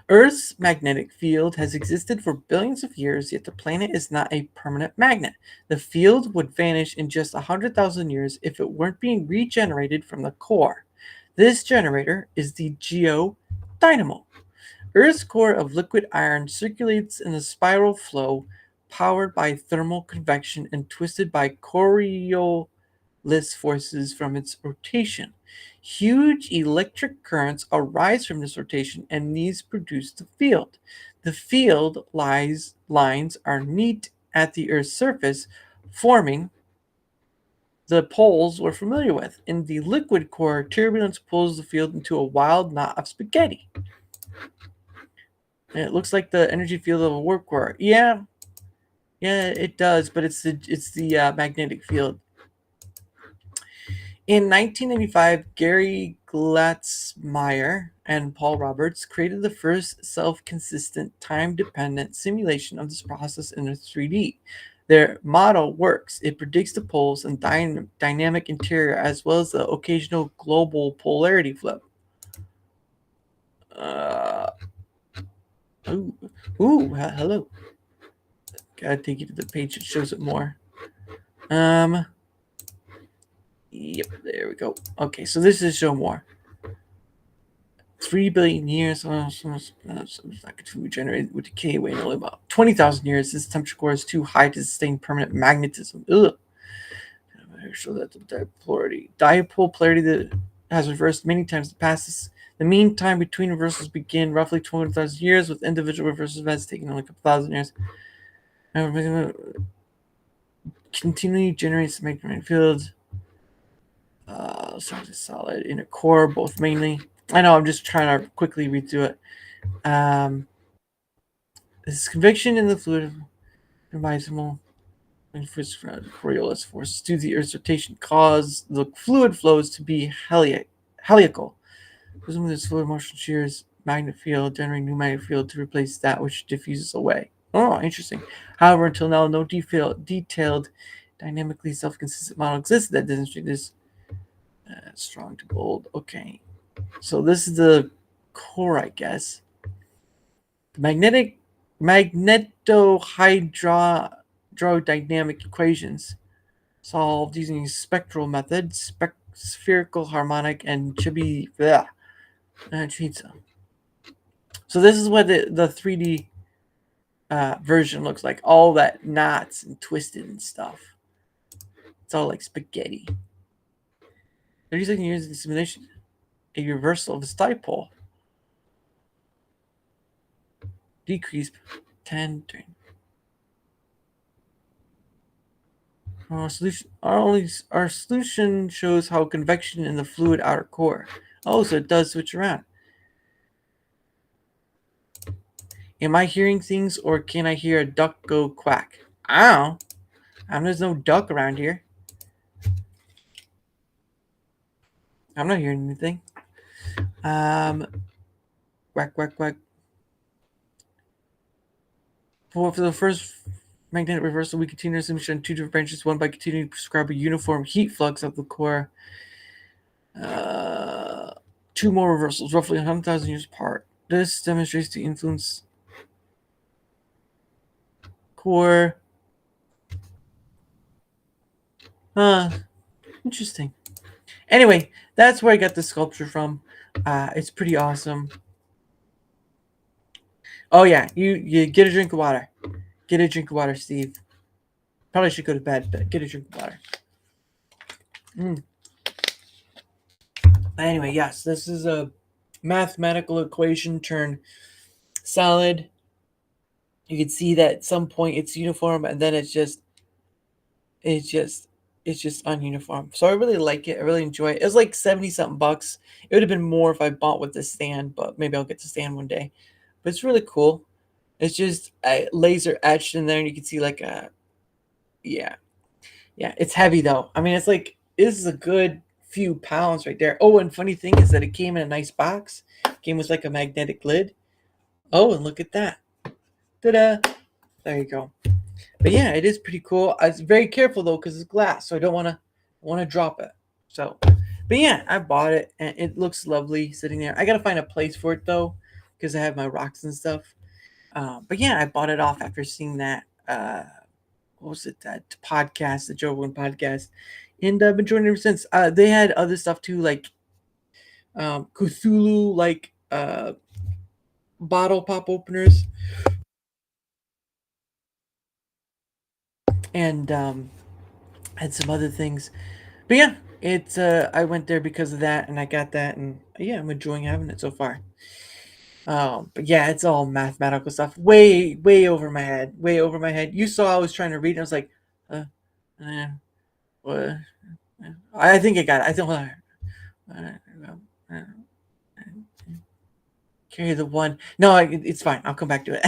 Earth's magnetic field has existed for billions of years, yet the planet is not a permanent magnet. The field would vanish in just 100,000 years if it weren't being regenerated from the core. This generator is the geodynamo. Earth's core of liquid iron circulates in a spiral flow powered by thermal convection and twisted by Coriolis forces from its rotation. Huge electric currents arise from this rotation, and these produce the field. The field lines are neat at the Earth's surface, forming the poles we're familiar with. In the liquid core, turbulence pulls the field into a wild knot of spaghetti. And it looks like the energy field of a warp core. Yeah, it does, but it's the magnetic field. In 1995, Gary Glatzmeyer and Paul Roberts created the first self-consistent, time-dependent simulation of this process in 3D. Their model works. It predicts the poles and dynamic interior, as well as the occasional global polarity flip. Hello. Gotta take you to the page that shows it more. Yep, there we go. Okay, so this is show more. 3 billion years, generated with decay, weighing only about 20,000 years. This temperature core is too high to sustain permanent magnetism. Ugh. Show that the dipole polarity that has reversed many times in the past. The mean time between reversals begin roughly 200,000 years, with individual reversal events taking only a couple thousand years. Continually generates the magnetic field. Solid inner core, both mainly. I know, I'm just trying to quickly read through it. This convection in the fluid combines more Coriolis forces due to the Earth's rotation cause the fluid flows to be heliacal. Presumably, this fluid motion shears magnet field, generating new magnetic field to replace that which diffuses away. Oh, interesting. However, until now, no detailed, dynamically self-consistent model exists that demonstrates this. Strong to bold. Okay, so this is the core, I guess. The magnetohydrodynamic equations solved using spectral method, spherical harmonic, and Chibby. So this is what the 3D version looks like. All that knots and twisted and stuff. It's all like spaghetti. 32 years of the simulation, a reversal of its dipole. Decrease 10 during. Our solution shows how convection in the fluid outer core. Oh, so it does switch around. Am I hearing things, or can I hear a duck go quack? I don't know. There's no duck around here. I'm not hearing anything. Quack, quack, quack. For the first magnetic reversal, we continue our simulation on two different branches. One by continuing to prescribe a uniform heat flux of the core. Two more reversals, roughly 100,000 years apart. This demonstrates the influence core. Interesting. Anyway, that's where I got the sculpture from. It's pretty awesome. Oh yeah, you get a drink of water. Get a drink of water, Steve. Probably should go to bed, but get a drink of water. Anyway, yes, this is a mathematical equation turned solid. You can see that at some point it's uniform, and then it's just ununiform. So I really like it. I really enjoy it. It was like 70-something bucks. It would have been more if I bought with the stand, but maybe I'll get the stand one day. But it's really cool. It's just laser etched in there, and you can see like yeah. It's heavy though. I mean, it's like, this is a good few pounds right there. Oh, and funny thing is that it came in a nice box. It came with like a magnetic lid. Oh, and look at that. Ta-da! There you go. But yeah, it is pretty cool. I was very careful though because it's glass, so I don't want to drop it. So But yeah, I bought it and it looks lovely sitting there. I gotta find a place for it though, because I have my rocks and stuff. But yeah, I bought it off after seeing that. What was it? That podcast, the Joe Rogan podcast, and I've been joining ever since. They had other stuff too, like Cthulhu, like bottle pop openers, and had some other things. But yeah, it's I went there because of that, and I got that, and yeah, I'm enjoying having it so far. But yeah, it's all mathematical stuff, way over my head, way over my head. You saw I was trying to read, and I was like, uh, what? I think I got it. I think uh, carry the one. No, it's fine. I'll come back to it.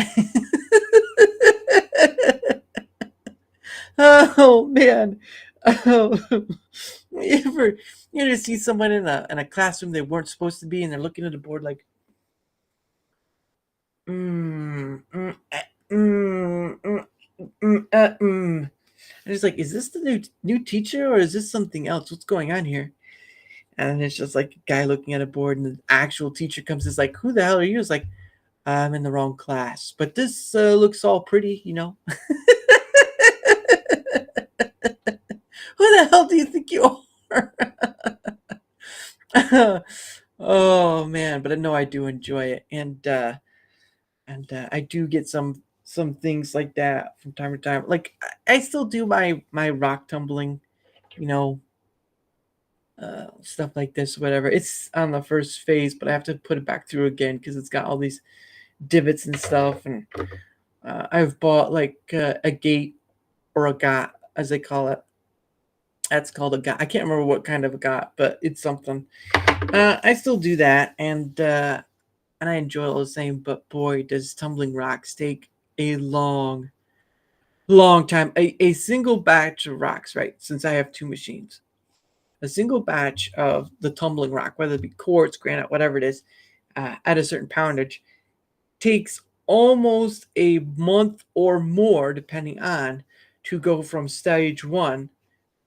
Oh man. Oh, you ever see someone in a classroom they weren't supposed to be, and they're looking at a board like, mm, mm, mm, mm, and it's like, is this the new teacher or is this something else? What's going on here? And it's just like a guy looking at a board, and the actual teacher comes. Is like, who the hell are you? It's like, I'm in the wrong class, but this looks all pretty, you know. Who the hell do you think you are? Oh man, but I know I do enjoy it, and I do get some things like that from time to time. Like I still do my rock tumbling, you know, stuff like this, whatever. It's on the first phase, but I have to put it back through again because it's got all these divots and stuff. And I've bought like a gate or a got, as they call it. That's called a got. I can't remember what kind of a got, but it's something. I still do that, and I enjoy it all the same. But boy, does tumbling rocks take a long time. A single batch of rocks, right? Since I have two machines, a single batch of the tumbling rock, whether it be quartz, granite, whatever it is, at a certain poundage, takes almost a month or more, depending on, to go from stage 1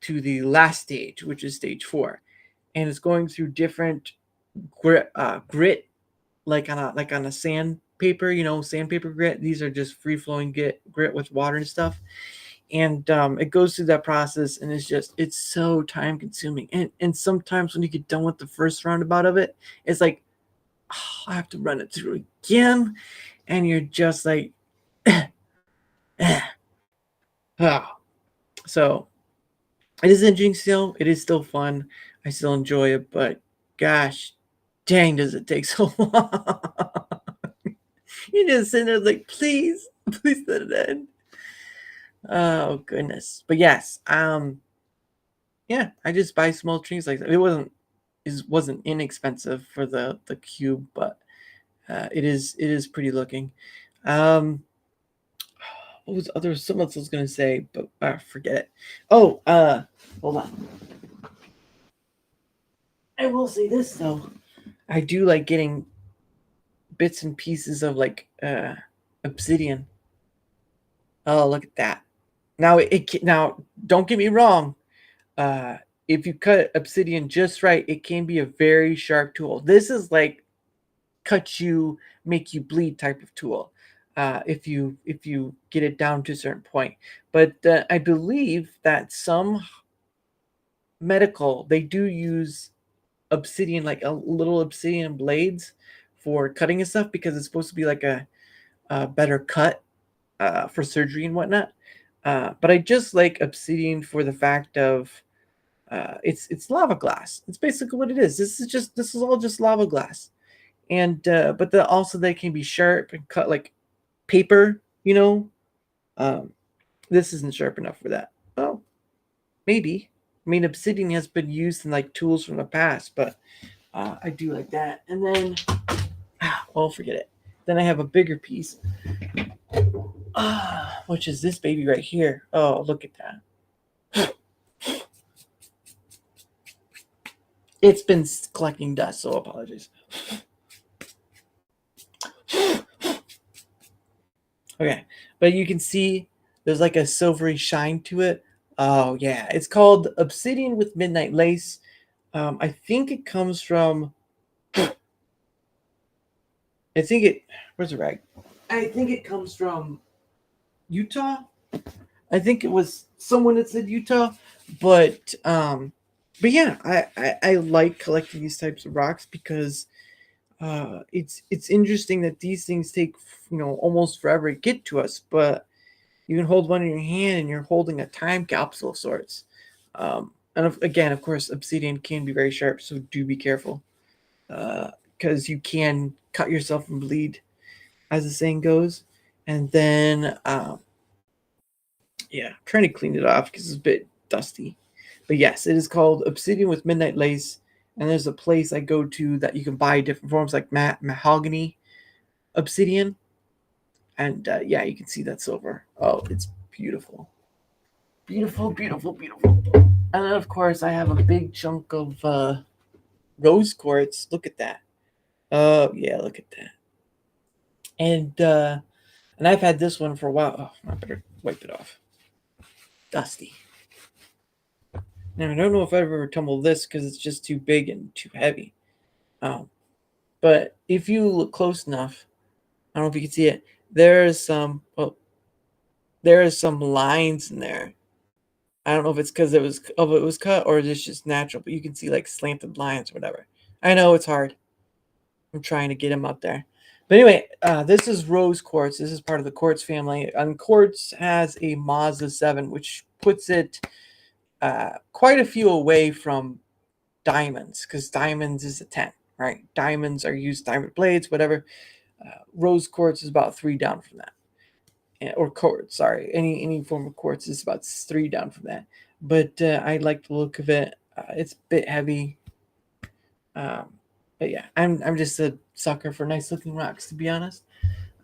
to the last stage, which is stage 4, and it's going through different grit, like on a sandpaper, sandpaper grit. These are just free flowing grit with water and stuff, and it goes through that process, and it's so time consuming. And sometimes when you get done with the first roundabout of it, it's like, oh, I have to run it through again, and you're just like, oh. So it is interesting still. It is still fun. I still enjoy it, but gosh, dang, does it take so long? You're just sitting there like, please let it end. Oh goodness. But yes, yeah, I just buy small trees like that. It wasn't inexpensive for the cube, but it is pretty looking. What was other something else I was gonna say, but forget it. Oh, hold on. I will say this though. I do like getting bits and pieces of like obsidian. Oh, look at that. Now don't get me wrong. If you cut obsidian just right, it can be a very sharp tool. This is like cut you, make you bleed type of tool. If you get it down to a certain point. But I believe that some medical, they do use obsidian, like a little obsidian blades for cutting and stuff, because it's supposed to be like a better cut for surgery and whatnot. But I just like obsidian for the fact of it's lava glass. It's basically what it is. This is all just lava glass, and but also they can be sharp and cut like paper. This isn't sharp enough for that. Oh, maybe. I mean, obsidian has been used in like tools from the past, but I do like that. And then, forget it. Then I have a bigger piece, which is this baby right here. Oh, look at that. It's been collecting dust, so apologies. Okay, but you can see there's like a silvery shine to it. Oh yeah, it's called Obsidian with Midnight Lace. I think it comes from. I think it. Where's the rag? I think it comes from Utah. I think it was someone that said Utah, but yeah, I like collecting these types of rocks because it's interesting that these things take almost forever to get to us, but you can hold one in your hand and you're holding a time capsule of sorts. Again, of course, obsidian can be very sharp, so do be careful because you can cut yourself and bleed, as the saying goes. And then, yeah, I'm trying to clean it off because it's a bit dusty. But yes, it is called Obsidian with Midnight Lace. And there's a place I go to that you can buy different forms like mahogany obsidian. And yeah, you can see that silver. Oh, it's beautiful. Beautiful, beautiful, beautiful. And then, of course, I have a big chunk of rose quartz. Look at that. Oh, yeah, look at that. And I've had this one for a while. Oh, I better wipe it off. Dusty. Now, I don't know if I've ever tumbled this because it's just too big and too heavy. But if you look close enough, I don't know if you can see it. There are some lines in there. I don't know if it's because it was cut or it's just natural, but you can see like slanted lines or whatever. I know it's hard. I'm trying to get them up there. But anyway, this is rose quartz. This is part of the quartz family. And quartz has a Mazda 7, which puts it quite a few away from diamonds, because diamonds is a 10, right? Diamonds are used, diamond blades, whatever. Rose quartz is about 3 down from that. Or quartz, sorry. Any form of quartz is about 3 down from that. But I like the look of it. It's a bit heavy. But yeah, I'm just a sucker for nice looking rocks, to be honest.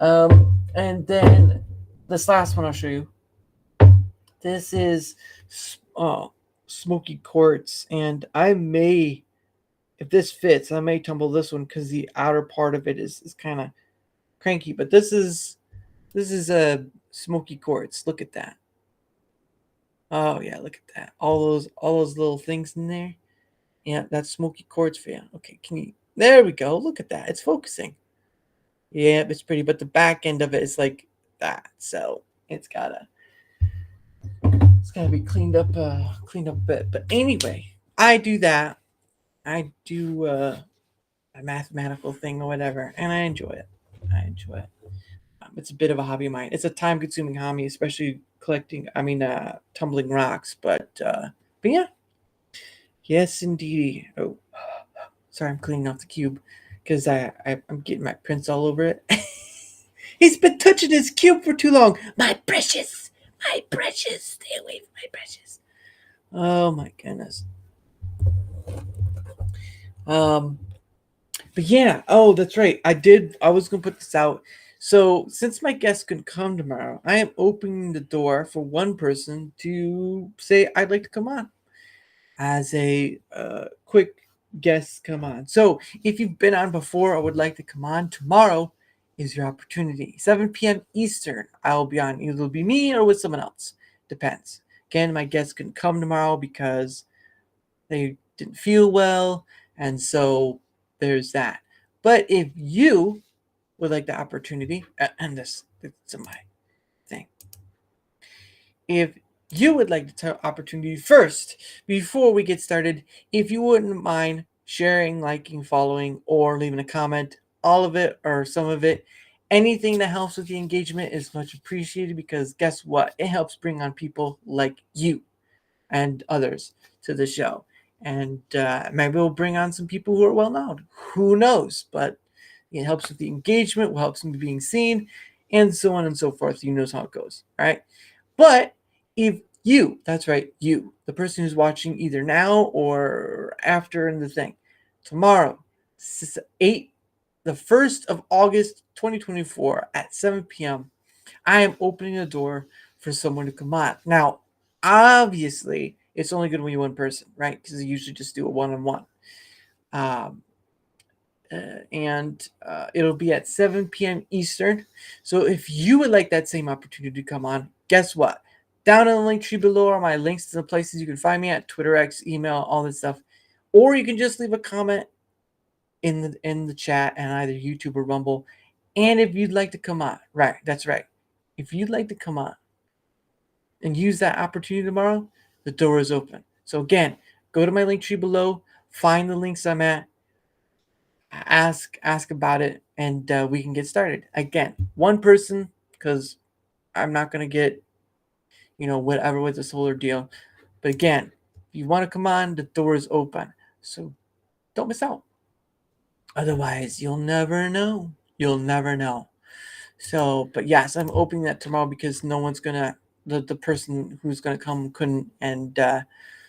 And then this last one I'll show you. This is smoky quartz, and I may, if this fits, I may tumble this one because the outer part of it is kind of cranky. But this is a smoky quartz. Look at that. Oh yeah, look at that. All those little things in there. Yeah, that's smoky quartz for you. Okay, can you? There we go. Look at that. It's focusing. Yeah, it's pretty, but the back end of it is like that. So it's gotta be cleaned up a bit. But anyway, I do that. I do a mathematical thing or whatever, and I enjoy it. It's a bit of a hobby of mine. It's a time-consuming hobby, especially tumbling rocks. But yeah, yes, indeed. Oh, sorry, I'm cleaning off the cube because I'm getting my prints all over it. He's been touching his cube for too long. My precious, stay away from my precious. Oh my goodness. But yeah, oh, that's right. I was gonna put this out. So since my guests can come tomorrow, I am opening the door for one person to say I'd like to come on as a quick guest come on. So if you've been on before or would like to come on, tomorrow is your opportunity. 7 p.m. Eastern, I'll be on. Either it'll be me or with someone else. Depends. Again, my guests can come tomorrow because they didn't feel well, and so there's that. But if you would like the opportunity, and it's my thing. If you would like the opportunity first, before we get started, if you wouldn't mind sharing, liking, following, or leaving a comment, all of it or some of it, anything that helps with the engagement is much appreciated, because guess what? It helps bring on people like you and others to the show. And maybe we'll bring on some people who are well known. Who knows? But it helps with the engagement, will help them being seen, and so on and so forth. You know how it goes, right? But if you, that's right, you, the person who's watching either now or after in the thing, tomorrow, the 1st of August, 2024 at 7 p.m., I am opening the door for someone to come on. Now, obviously, it's only going to be one person, right? Because I usually just do a one-on-one. And it'll be at 7 p.m. Eastern. So if you would like that same opportunity to come on, guess what? Down in the link tree below are my links to the places you can find me at: Twitter, X, email, all this stuff. or you can just leave a comment in the chat and either YouTube or Rumble. And if you'd like to come on, right, that's right. If you'd like to come on and use that opportunity tomorrow, the door is open. So again, go to my link tree below, find the links I'm at, ask about it, and we can get started. Again, one person, because I'm not gonna get whatever with this whole deal. But again, if you want to come on, the door is open. So don't miss out. Otherwise, you'll never know. You'll never know. So, but yes, I'm opening that tomorrow because no one's gonna the person who's gonna come couldn't, and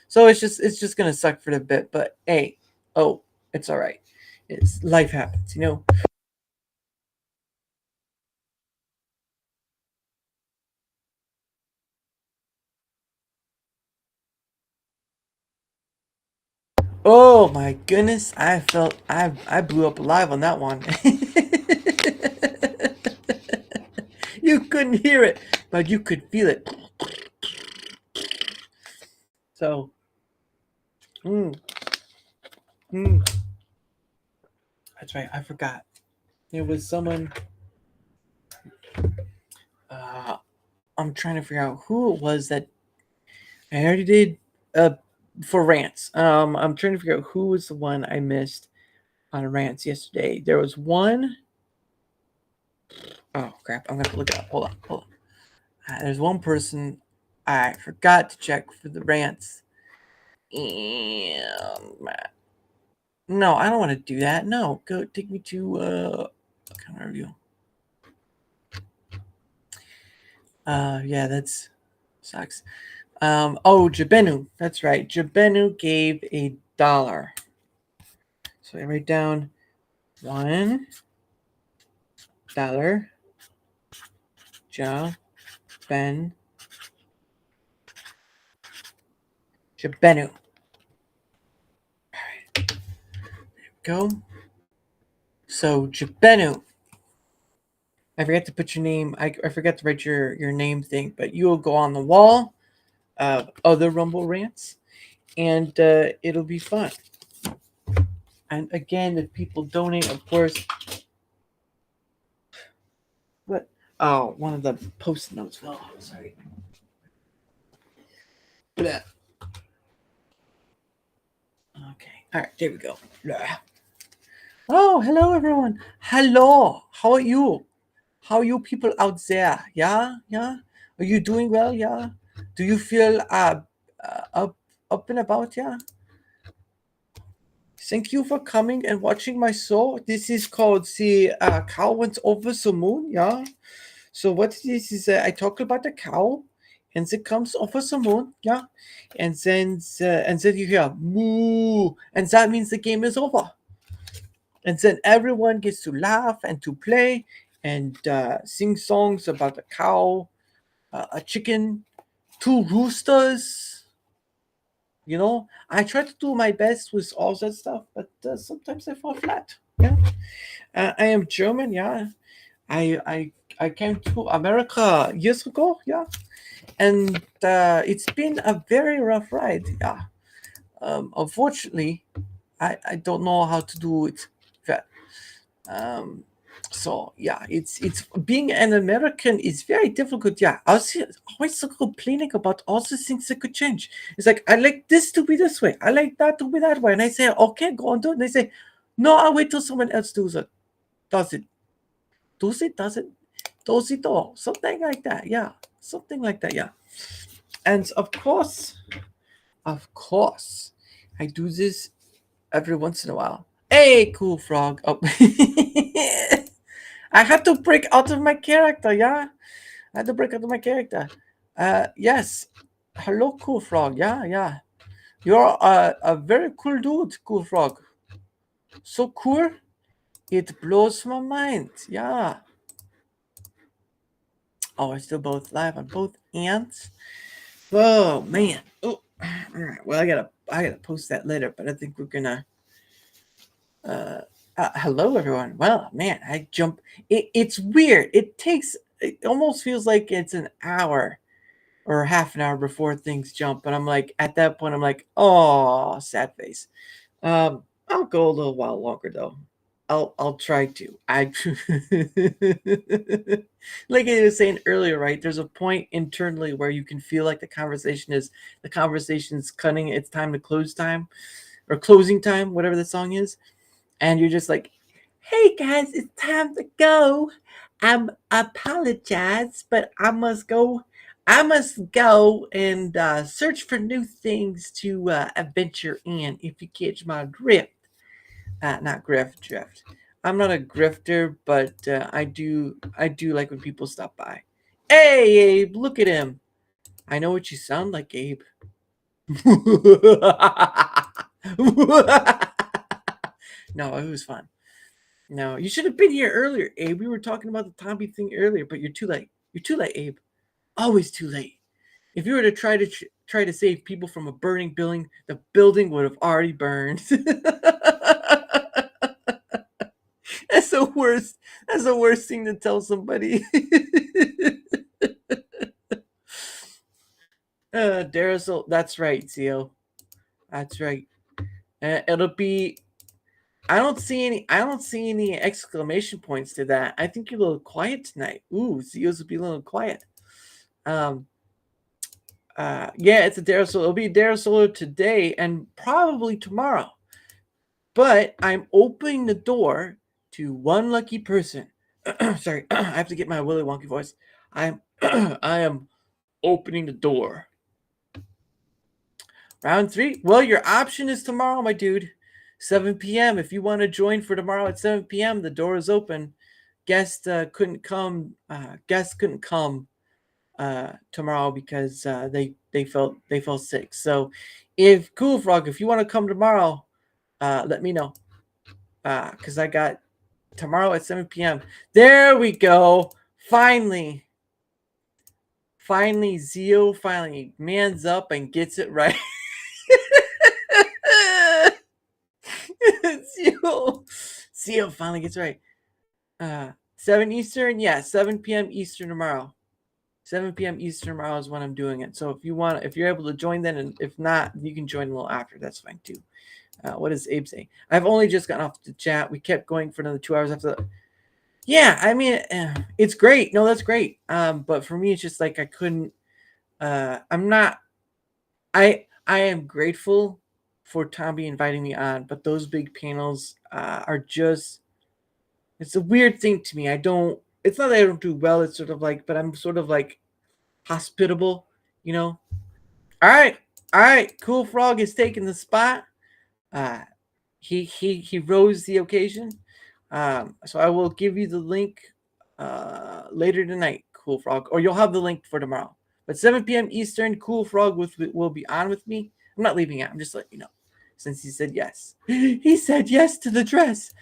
so it's just gonna suck for a bit. But hey, it's all right. It's life happens, Oh my goodness, I blew up alive on that one. You couldn't hear it, but you could feel it. So, that's right. I forgot. There was someone. I'm trying to figure out who it was that I already did for rants. I'm trying to figure out who was the one I missed on rants yesterday. There was one. Oh crap! I'm gonna look it up. Hold on. There's one person I forgot to check for the rants. And no, I don't want to do that. No, go take me to account review. Yeah, that's sucks. Jabenu. That's right. Jabenu gave $1. So I write down $1. Jabenu. All right. There we go. So Jabenu. I forgot to put your name. I forgot to write your name thing, but you will go on the wall of other Rumble rants, and it'll be fun. And again, if people donate, of course. What? Oh, one of the post notes. Oh, sorry. Blah. Okay. All right. There we go. Blah. Oh, hello, everyone. Hello. How are you? How are you people out there? Yeah? Are you doing well? Yeah? Do you feel up and about? Yeah? Thank you for coming and watching my show. This is called the Cow Went Over the Moon. Yeah? So what it is I talk about the cow, and it comes over the moon. Yeah? And then you hear moo, and that means the game is over. And then everyone gets to laugh and to play and sing songs about a cow, a chicken, 2 roosters. I try to do my best with all that stuff, but sometimes I fall flat. Yeah, I am German. Yeah, I came to America years ago. Yeah, and it's been a very rough ride. Yeah, unfortunately, I don't know how to do it. So yeah, it's being an American is very difficult. Yeah, I was always complaining about all the things that could change. It's like, I like this to be this way, I like that to be that way, and I say, okay, go on, do it. And they say, no, I'll wait till someone else does it. Does it? Something like that. Yeah, something like that. Yeah, and of course, I do this every once in a while. Hey, cool frog. Oh. I had to break out of my character, yeah? I had to break out of my character. Yes. Hello, cool frog. Yeah. You're a very cool dude, cool frog. So cool, it blows my mind. Yeah. Oh, we're still both live on both ends. Oh man. Oh, all right. Well, I gotta post that later, but I think we're gonna hello everyone. Well, man, I jump. It's weird. It almost feels like it's an hour or half an hour before things jump, but I'm like, at that point, I'm like, oh, sad face. I'll go a little while longer though. I'll try to. Like I was saying earlier, right? There's a point internally where you can feel like the conversation's cutting. It's time to close time or closing time, whatever the song is, and you're just like, "Hey guys, it's time to go. Apologize, but I must go. I must go and search for new things to adventure in. If you catch my drift." Not drift. I'm not a grifter, but I do like when people stop by. Hey, Abe, look at him. I know what you sound like, Abe. No, it was fun. No, you should have been here earlier, Abe. We were talking about the Tommy thing earlier, but you're too late. You're too late, Abe. Always too late. If you were to try to save people from a burning building, the building would have already burned. That's the worst. That's the worst thing to tell somebody. Darachat, that's right, Zio. That's right. It'll be. I don't see any. I don't see any exclamation points to that. I think you're a little quiet tonight. Ooh, Zio's will be a little quiet. Yeah, it's a Darachat. It'll be Darachat today and probably tomorrow. But I'm opening the door to one lucky person. Sorry, I have to get my Willy Wonky voice. I am opening the door. Round 3. Well, your option is tomorrow, my dude. 7 p.m. If you want to join for tomorrow at 7 p.m., the door is open. Guest couldn't come. Guests couldn't come tomorrow because they felt sick. So, if Cool Frog, if you want to come tomorrow, let me know. Because I got tomorrow at 7 p.m. There we go. Finally, Zio finally mans up and gets it right. Zio finally gets it right. 7 Eastern, yeah, 7 p.m. Eastern tomorrow. 7 p.m. Eastern tomorrow is when I'm doing it. So if you're able to join then, and if not, you can join a little after. That's fine too. What does Abe say? I've only just gotten off the chat. We kept going for another 2 hours after that. Yeah, I mean, it's great. No, that's great. But for me, it's just like I couldn't. I'm not. I am grateful for Tommy inviting me on, but those big panels are just. It's a weird thing to me. I don't. It's not that I don't do well. It's sort of like, but I'm sort of like hospitable, you know. All right. Cool Frog is taking the spot. He rose the occasion. So I will give you the link later tonight, Cool Frog, or you'll have the link for tomorrow. But 7 p.m. Eastern, Cool Frog will be on with me. I'm not leaving out. I'm just letting you know, since he said yes. He said yes to the dress.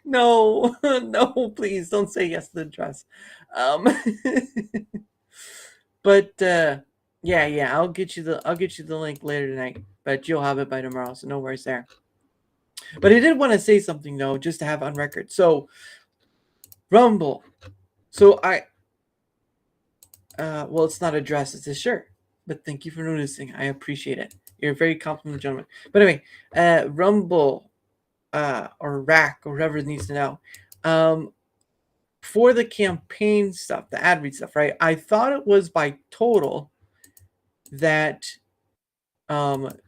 No, please don't say yes to the dress. But yeah, I'll get you the link later tonight, but you'll have it by tomorrow, so no worries there. But I did want to say something though, just to have on record. So Rumble. So well, it's not a dress, it's a shirt. But thank you for noticing. I appreciate it. You're a very complimentary gentleman. But anyway, Rumble or Rack or whoever needs to know. For the campaign stuff, the ad read stuff, right? I thought it was by total that awesome.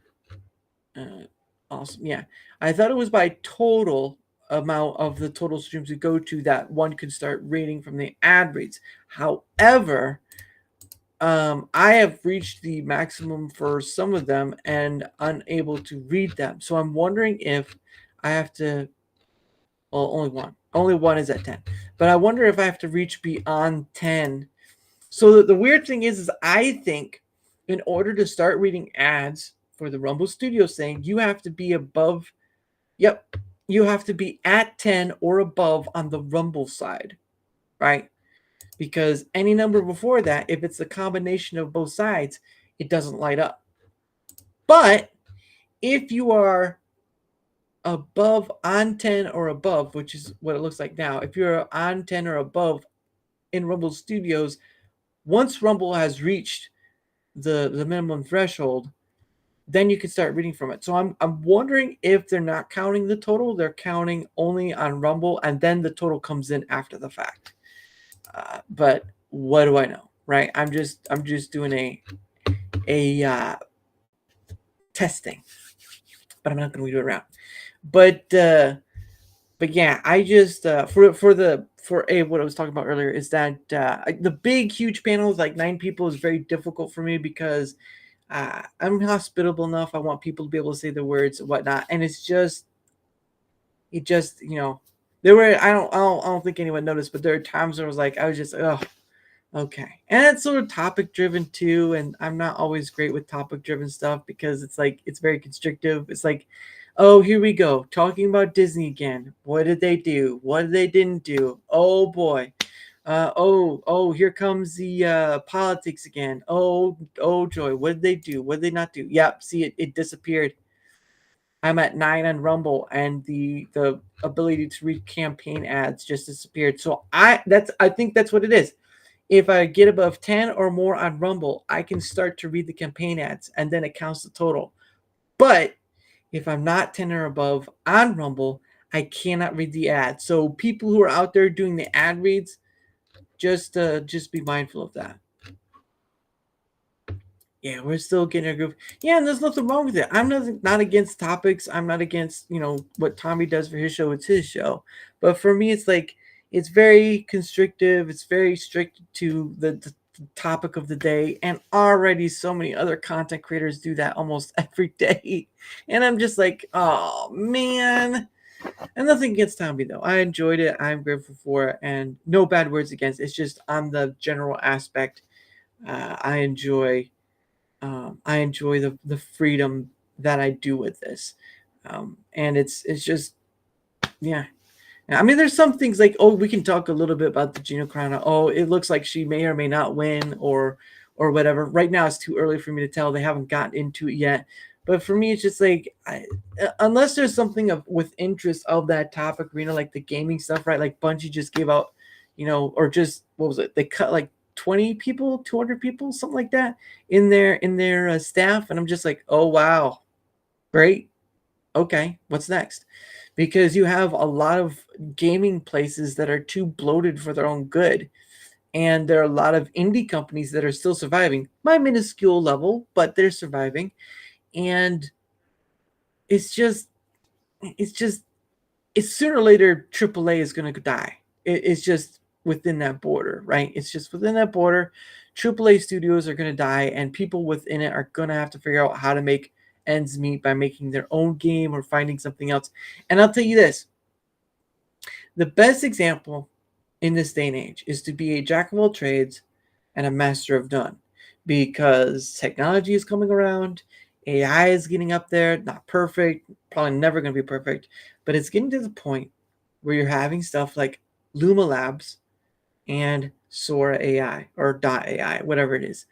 Yeah. I thought it was by total amount of the total streams we go to that one could start rating from the ad reads. However, I have reached the maximum for some of them and unable to read them. So I'm wondering if I have to. Well, only one. Only one is at 10. But I wonder if I have to reach beyond 10. So the weird thing is I think in order to start reading ads for the Rumble Studios thing, you have to be above. Yep. You have to be at 10 or above on the Rumble side, right? Because any number before that, if it's a combination of both sides, it doesn't light up. But if you are above on 10 or above, which is what it looks like now, if you're on 10 or above in Rumble Studios, once Rumble has reached the minimum threshold, then you can start reading from it. So I'm wondering if they're not counting the total, they're counting only on Rumble, and then the total comes in after the fact. But what do I know, right? I'm just doing a testing, but I'm not going to do it around. But yeah, I just for what I was talking about earlier is that the big huge panels like 9 people is very difficult for me because I'm hospitable enough. I want people to be able to say the words and whatnot, and it just there were I don't think anyone noticed, but there are times where I was just okay, and it's sort of topic driven too, and I'm not always great with topic driven stuff because it's very constrictive. It's like, oh, here we go, talking about Disney again. What did they do? What they didn't do? Oh boy. Here comes the politics again. Oh joy. What did they do? What did they not do? Yep, see it disappeared. I'm at 9 on Rumble, and the ability to read campaign ads just disappeared. So I think that's what it is. If I get above 10 or more on Rumble, I can start to read the campaign ads, and then it counts the total. But if I'm not 10 or above on Rumble, I cannot read the ads. So people who are out there doing the ad reads, just be mindful of that. Yeah, we're still getting a group. Yeah, and there's nothing wrong with it. I'm not against topics. I'm not against what Tommy does for his show. It's his show. But for me, it's like it's very constrictive. It's very strict to the topic of the day. And already so many other content creators do that almost every day. And I'm just like, oh man. And nothing against Tommy though. I enjoyed it. I'm grateful for it, and no bad words against. It's just on the general aspect. I enjoy the freedom that I do with this, and it's just yeah. I mean, there's some things like, oh, we can talk a little bit about the Gina Carano. Oh, it looks like she may or may not win, or whatever. Right now, it's too early for me to tell. They haven't gotten into it yet. But for me, it's just like, unless there's something with interest of that topic arena, like the gaming stuff, right? Like Bungie just gave out, or just, what was it? They cut like 20 people, 200 people, something like that in their staff. And I'm just like, oh, wow. Great. Okay. What's next? Because you have a lot of gaming places that are too bloated for their own good. And there are a lot of indie companies that are still surviving, my minuscule level, but they're surviving. And it's sooner or later, AAA is going to die. It's just within that border, right? It's just within that border. AAA studios are going to die, and people within it are going to have to figure out how to make ends meet by making their own game or finding something else. And I'll tell you this, the best example in this day and age is to be a jack of all trades and a master of none, because technology is coming around. AI is getting up there, not perfect, probably never going to be perfect, but it's getting to the point where you're having stuff like Luma Labs and Sora AI or Dot AI, whatever it is.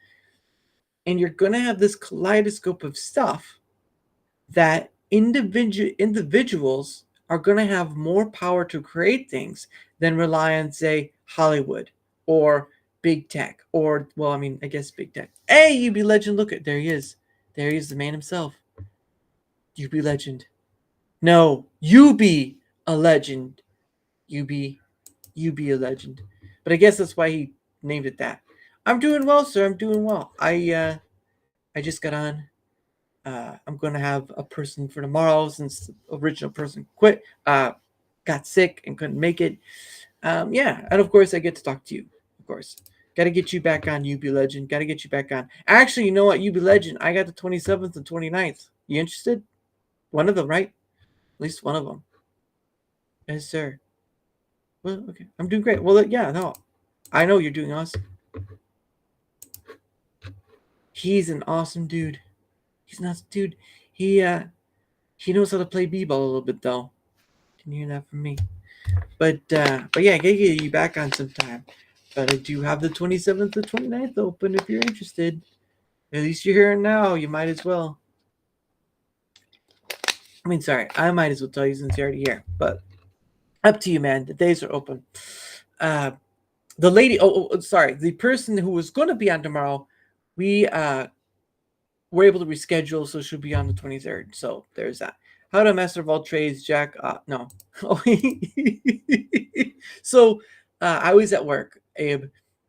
And you're going to have this kaleidoscope of stuff that individuals are going to have more power to create things than rely on, say, Hollywood or big tech, or, well, I mean, I guess big tech. Hey, UB Legend, look at, there he is. There he is, the man himself. You be legend. No, you be a legend. You be a legend. But I guess that's why he named it that. I'm doing well, sir. I'm doing well. I just got on. I'm going to have a person for tomorrow since the original person quit. Got sick and couldn't make it. Yeah, and of course I get to talk to you. Of course. Got to get you back on, UB Legend. Got to get you back on. Actually, you know what, UB Legend? I got the 27th and 29th. You interested? One of them, right? At least one of them. Yes, sir. Well, okay. I'm doing great. Well, yeah, no. I know you're doing awesome. He's an awesome dude. He's an awesome dude. He knows how to play b-ball a little bit, though. Can you hear that from me? But yeah, I gotta get you back on sometime. But I do have the 27th and 29th open if you're interested. At least you're here now. You might as well. I mean, sorry. I might as well tell you since you're already here. But up to you, man. The days are open. The lady... sorry. The person who was going to be on tomorrow we were able to reschedule, so she'll be on the 23rd. So there's that. How to master of all trades, Jack? No. So I was at work, Abe,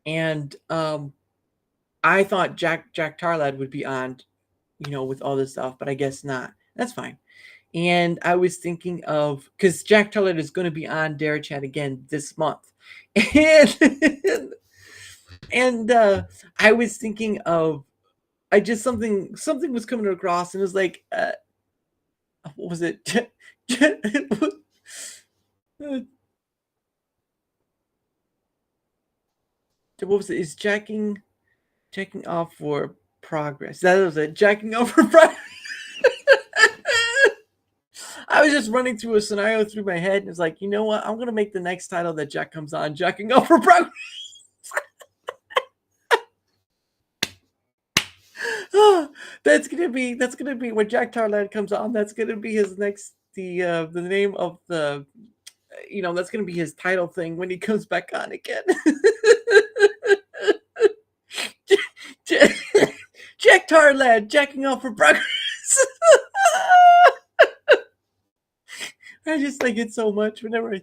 and I thought Jack Tarlad would be on, with all this stuff, but I guess not. That's fine. And I was thinking of, because Jack Tarlad is going to be on Darachat again this month, and I was thinking of, I just something was coming across, and it was like, what was it? What was it? Is jacking off for progress? That was it. Jacking off for progress. I was just running through a scenario through my head, and it's like, you know what? I'm gonna make the next title that Jack comes on, jacking off for progress. That's gonna be when Jack Tarland comes on. That's gonna be his next the name of the that's gonna be his title thing when he comes back on again. Jack Tarland jacking off for progress. I just like it so much. Whenever I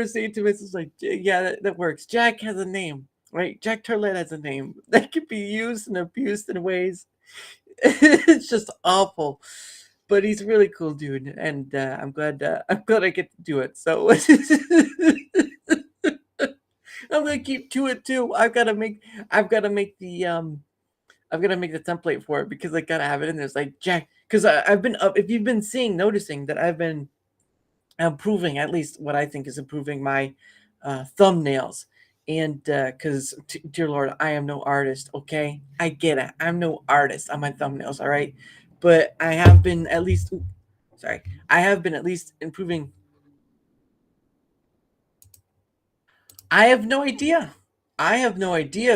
say it to him, it's like, yeah, that works. Jack has a name, right? Jack Tarland has a name that can be used and abused in ways. It's just awful, but he's a really cool dude, and I'm glad I get to do it. So I'm gonna keep to it too. I've got to make the template for it, because I gotta have it in there. It's like Jack, because I've been up. If you've been noticing that I've been improving, at least what I think is improving, my thumbnails. And because, dear Lord, I am no artist, okay? I get it. I'm no artist on my thumbnails, all right? But I have been at least, improving. I have no idea.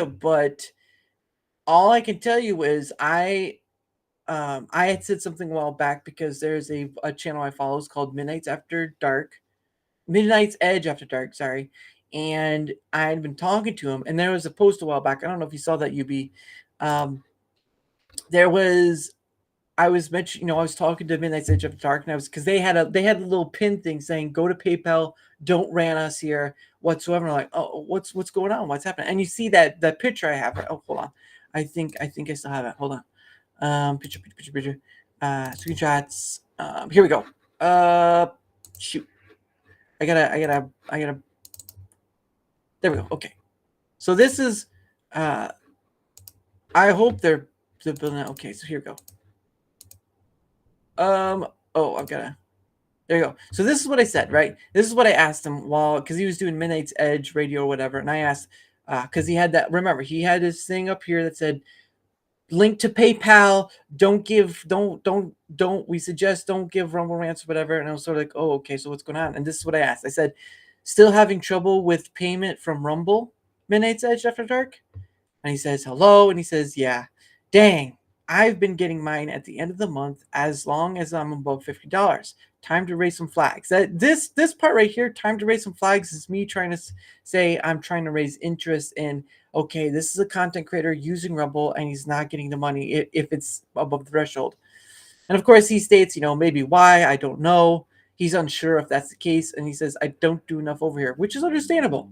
But all I can tell you is I had said something a while back, because there's a channel I follow. It's called Midnight's Edge After Dark, sorry. And I had been talking to him, and there was a post a while back. I don't know if you saw that, UB. I was mentioning, I was talking to Midnight's Edge After Dark, and I was, because they had a little pin thing saying, "Go to PayPal, don't ran us here whatsoever." I'm like, oh, what's going on? What's happening? And you see that picture I have. Oh, hold on. I think I still have it. Hold on. Picture. Screenshots. Here we go. Shoot. I gotta. There we go. Okay. So this is. I hope they're building it. Okay. So here we go. Oh, I've gotta. There you go. So this is what I said, right? This is what I asked him because he was doing Midnight's Edge radio or whatever, and I asked, because he had that. Remember, he had this thing up here that said, "Link to PayPal. We suggest don't give Rumble rants or whatever." And I was sort of like, "Oh, okay. So what's going on?" And this is what I asked. I said, "Still having trouble with payment from Rumble, Midnight's Edge After Dark?" And he says, "Hello," and he says, "Yeah, dang. I've been getting mine at the end of the month as long as I'm above $50. Time to raise some flags." This part right here, time to raise some flags, is me trying to say I'm trying to raise interest in, okay, this is a content creator using Rumble, and he's not getting the money if it's above the threshold. And of course, he states, maybe why, I don't know. He's unsure if that's the case, and he says, "I don't do enough over here," which is understandable.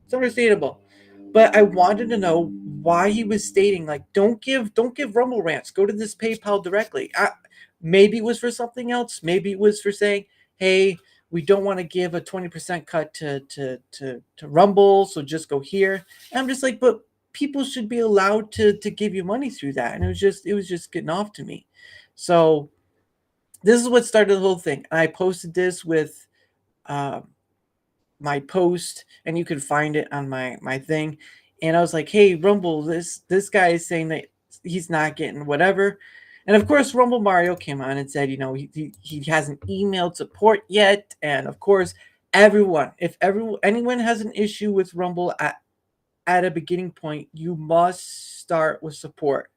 It's understandable. But I wanted to know why he was stating, like, don't give Rumble rants. Go to this PayPal directly. Maybe it was for something else. Maybe it was for saying, hey, we don't want to give a 20% cut to Rumble, so just go here. And I'm just like, but people should be allowed to give you money through that. And it was just getting off to me. So this is what started the whole thing. I posted this with my post, and you can find it on my thing. And I was like, hey, Rumble, this guy is saying that he's not getting whatever. And of course, Rumble Mario came on and said, he hasn't emailed support yet. And of course, anyone has an issue with Rumble at a beginning point, you must start with support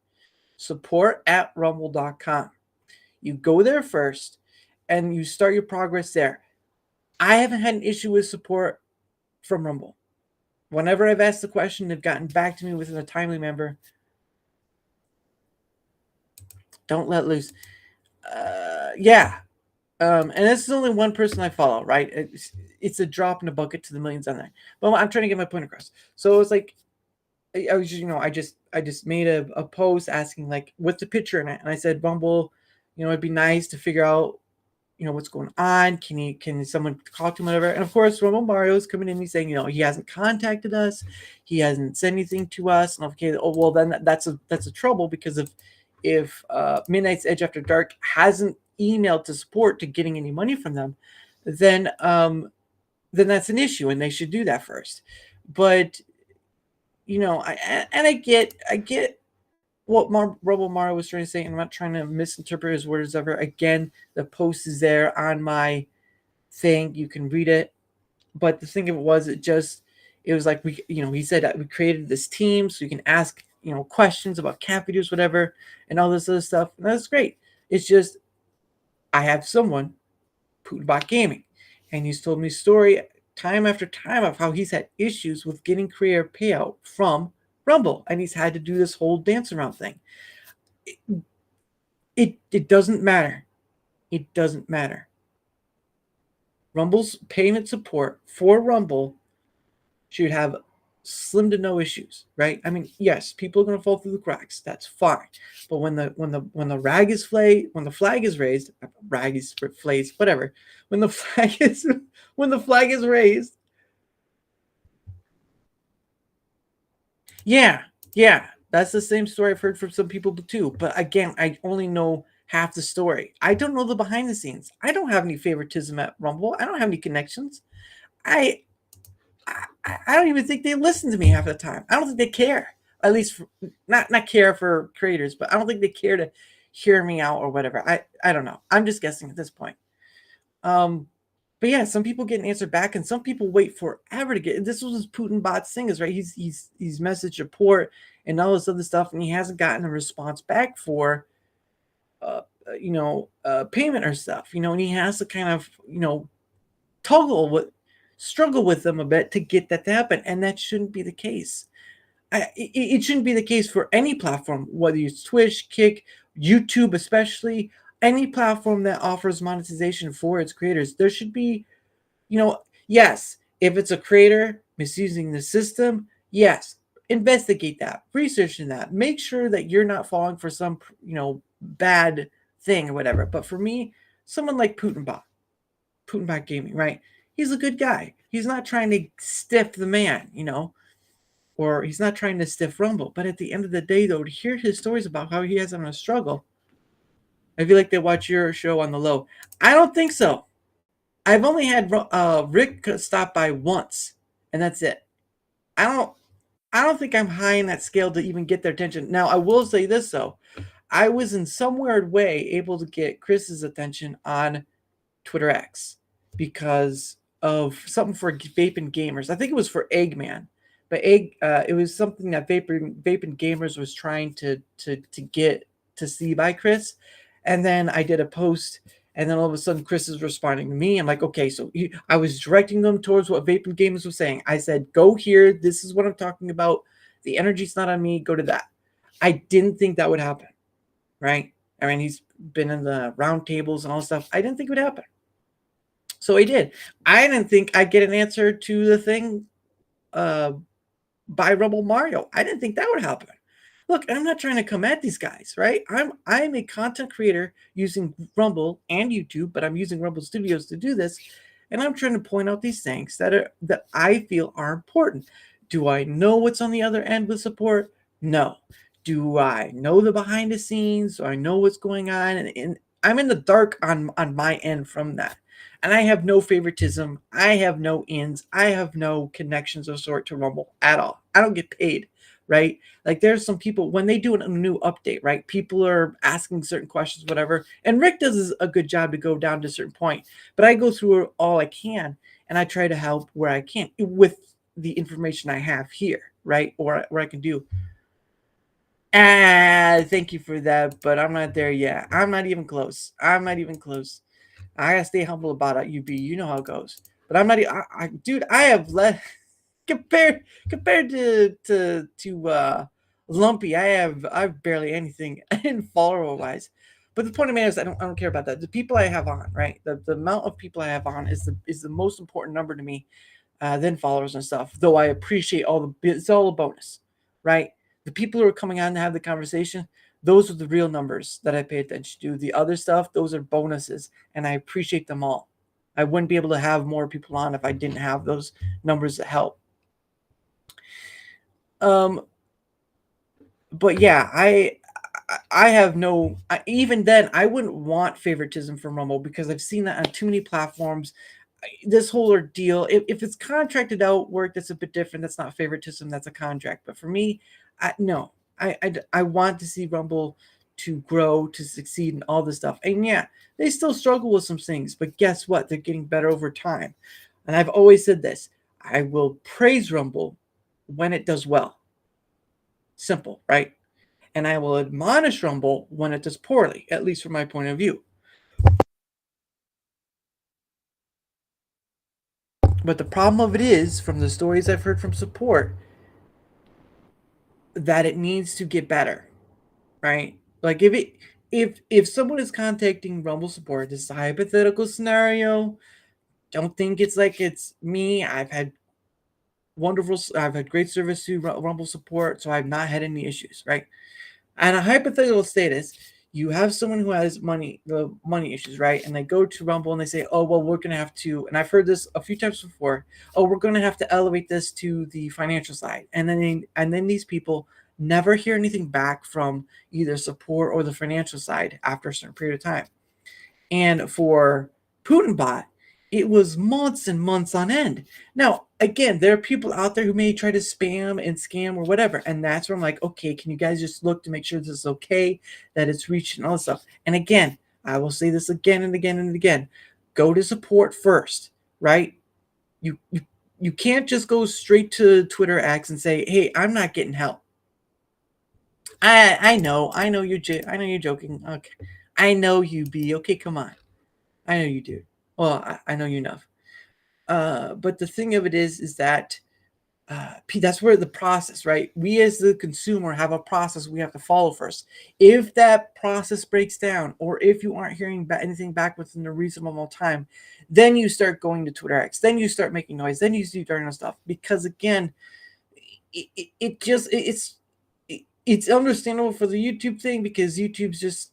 at rumble.com. You go there first, and you start your progress there. I haven't had an issue with support from Rumble. Whenever I've asked the question, they've gotten back to me within a timely manner. Don't let loose. Yeah. And this is only one person I follow, right? It's a drop in the bucket to the millions on there. But I'm trying to get my point across. So it was like, I was just, I just made a post asking like, what's the picture in it? And I said, Rumble, it'd be nice to figure out, what's going on. Can someone talk to him, whatever? And of course, Rumble Mario is coming in. He's saying, he hasn't contacted us. He hasn't said anything to us. And okay, oh well, then that's a trouble, because if Midnight's Edge After Dark hasn't emailed to support to getting any money from them, then that's an issue, and they should do that first. But I get what Rumble Mario was trying to say, and I'm not trying to misinterpret his words ever. Again, the post is there on my thing. You can read it. But the thing of it was, it was like he said that we created this team so you can ask, questions about cat videos, whatever, and all this other stuff. And that's great. It's just, I have someone, Putinbot Gaming, and he's told me story time after time of how he's had issues with getting creator payout from Rumble, and he's had to do this whole dance around thing. It doesn't matter. It doesn't matter. Rumble's payment support for Rumble should have slim to no issues, right? I mean, yes, people are going to fall through the cracks. That's fine. But when the flag is raised, when the flag is raised, yeah, that's the same story I've heard from some people too. But again, I only know half the story. I don't know the behind the scenes. I don't have any favoritism at Rumble. I don't have any connections. I don't even think they listen to me half the time. I don't think they care. At least not care for creators, but I don't think they care to hear me out or whatever. I don't know. I'm just guessing at this point. But yeah, some people get an answer back, and some people wait forever to get. This was Putin bot's thing, is right. He's messaged support and all this other stuff, and he hasn't gotten a response back for, payment or stuff. And he has to kind of, struggle with them a bit to get that to happen, and that shouldn't be the case. It shouldn't be the case for any platform, whether it's Twitch, Kick, YouTube, especially. Any platform that offers monetization for its creators, there should be, yes, if it's a creator misusing the system, yes, investigate that, research in that, make sure that you're not falling for some, bad thing or whatever. But for me, someone like Putinbot Gaming, right? He's a good guy. He's not trying to stiff the man, or he's not trying to stiff Rumble. But at the end of the day, though, to hear his stories about how he has on a struggle, I feel like they watch your show on the low. I don't think so. I've only had Rick stop by once, and that's it. I don't think I'm high in that scale to even get their attention. Now, I will say this, though. I was in some weird way able to get Chris's attention on Twitter X because of something for Vaping Gamers. I think it was for Eggman. But it was something that Vaping Gamers was trying to get to see by Chris. And then I did a post, and then all of a sudden Chris is responding to me. I'm like, okay, so I was directing them towards what Vaping Gamers was saying. I said, go here. This is what I'm talking about. The energy's not on me. Go to that. I didn't think that would happen, right? I mean, he's been in the round tables and all stuff. I didn't think it would happen. So I did. I didn't think I'd get an answer to the thing by Rumble Mario. I didn't think that would happen. Look, I'm not trying to come at these guys, right? I'm a content creator using Rumble and YouTube, but I'm using Rumble Studios to do this, and I'm trying to point out these things that I feel are important. Do I know what's on the other end with support? No. Do I know the behind the scenes? Do I know what's going on? And I'm in the dark on my end from that. And I have no favoritism. I have no ins. I have no connections of sort to Rumble at all. I don't get paid. Right? Like there's some people, when they do a new update, right? People are asking certain questions, whatever. And Rick does a good job to go down to a certain point. But I go through all I can, and I try to help where I can with the information I have here, right? Or where I can do. Thank you for that, but I'm not there yet. I'm not even close. I gotta stay humble about it, UB. You know how it goes. But I'm not, dude, I have left. Compared to Lumpy, I've barely anything in follower wise. But the point of it is, I don't care about that. The people I have on, right? The amount of people I have on is the most important number to me than followers and stuff. Though I appreciate it's all a bonus, right? The people who are coming on to have the conversation, those are the real numbers that I pay attention to. The other stuff, those are bonuses, and I appreciate them all. I wouldn't be able to have more people on if I didn't have those numbers that help. But yeah, I have no. Even then, I wouldn't want favoritism from Rumble because I've seen that on too many platforms. This whole ordeal, if it's contracted out work, that's a bit different. That's not favoritism. That's a contract. But for me, no. I want to see Rumble to grow, to succeed, and all this stuff. And yeah, they still struggle with some things, but guess what? They're getting better over time. And I've always said this: I will praise Rumble when it does well. Simple, right? And I will admonish Rumble when it does poorly, at least from my point of view. But the problem of it is, from the stories I've heard from support, that it needs to get better, right? Like if someone is contacting Rumble support, this is a hypothetical scenario. Don't think it's like it's me. I've had great service to Rumble support, so I've not had any issues, right? And a hypothetical status, you have someone who has money issues, right? And they go to Rumble and they say, oh, well, we're going to have to, and I've heard this a few times before, oh, we're going to have to elevate this to the financial side. And then these people never hear anything back from either support or the financial side after a certain period of time. And for PutinBot, it was months and months on end. Now, again, there are people out there who may try to spam and scam or whatever. And that's where I'm like, okay, can you guys just look to make sure this is okay, that it's reaching all this stuff? And again, I will say this again and again and again. Go to support first, right? You can't just go straight to Twitter X and say, hey, I'm not getting help. I know you're joking. Okay. I know you, B. Okay, come on. I know you do. Well, I know you enough. But the thing of it is that that's where the process, right? We as the consumer have a process we have to follow first. If that process breaks down, or if you aren't hearing anything back within a reasonable time, then you start going to Twitter X. Then you start making noise. Then you start doing stuff. Because again, it's understandable for the YouTube thing because YouTube's just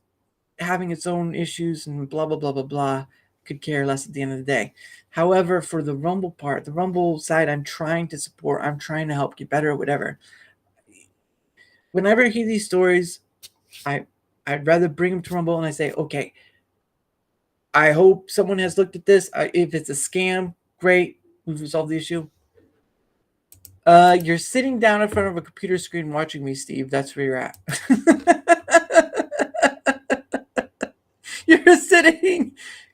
having its own issues and blah blah blah blah blah. Could care less at the end of the day. However, for the Rumble part, the Rumble side, I'm trying to support. I'm trying to help get better or whatever. Whenever I hear these stories, I'd rather bring them to Rumble and I say, okay, I hope someone has looked at this. If it's a scam, great. We've resolved the issue. You're sitting down in front of a computer screen watching me, Steve. That's where you're at.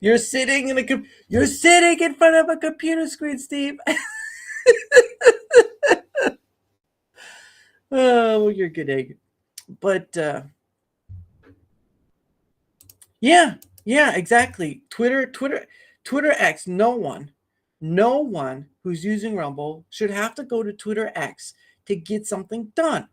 You're sitting in front of a computer screen, Steve. Oh, well, you're a good egg. But yeah, exactly. Twitter X. No one who's using Rumble should have to go to Twitter X to get something done.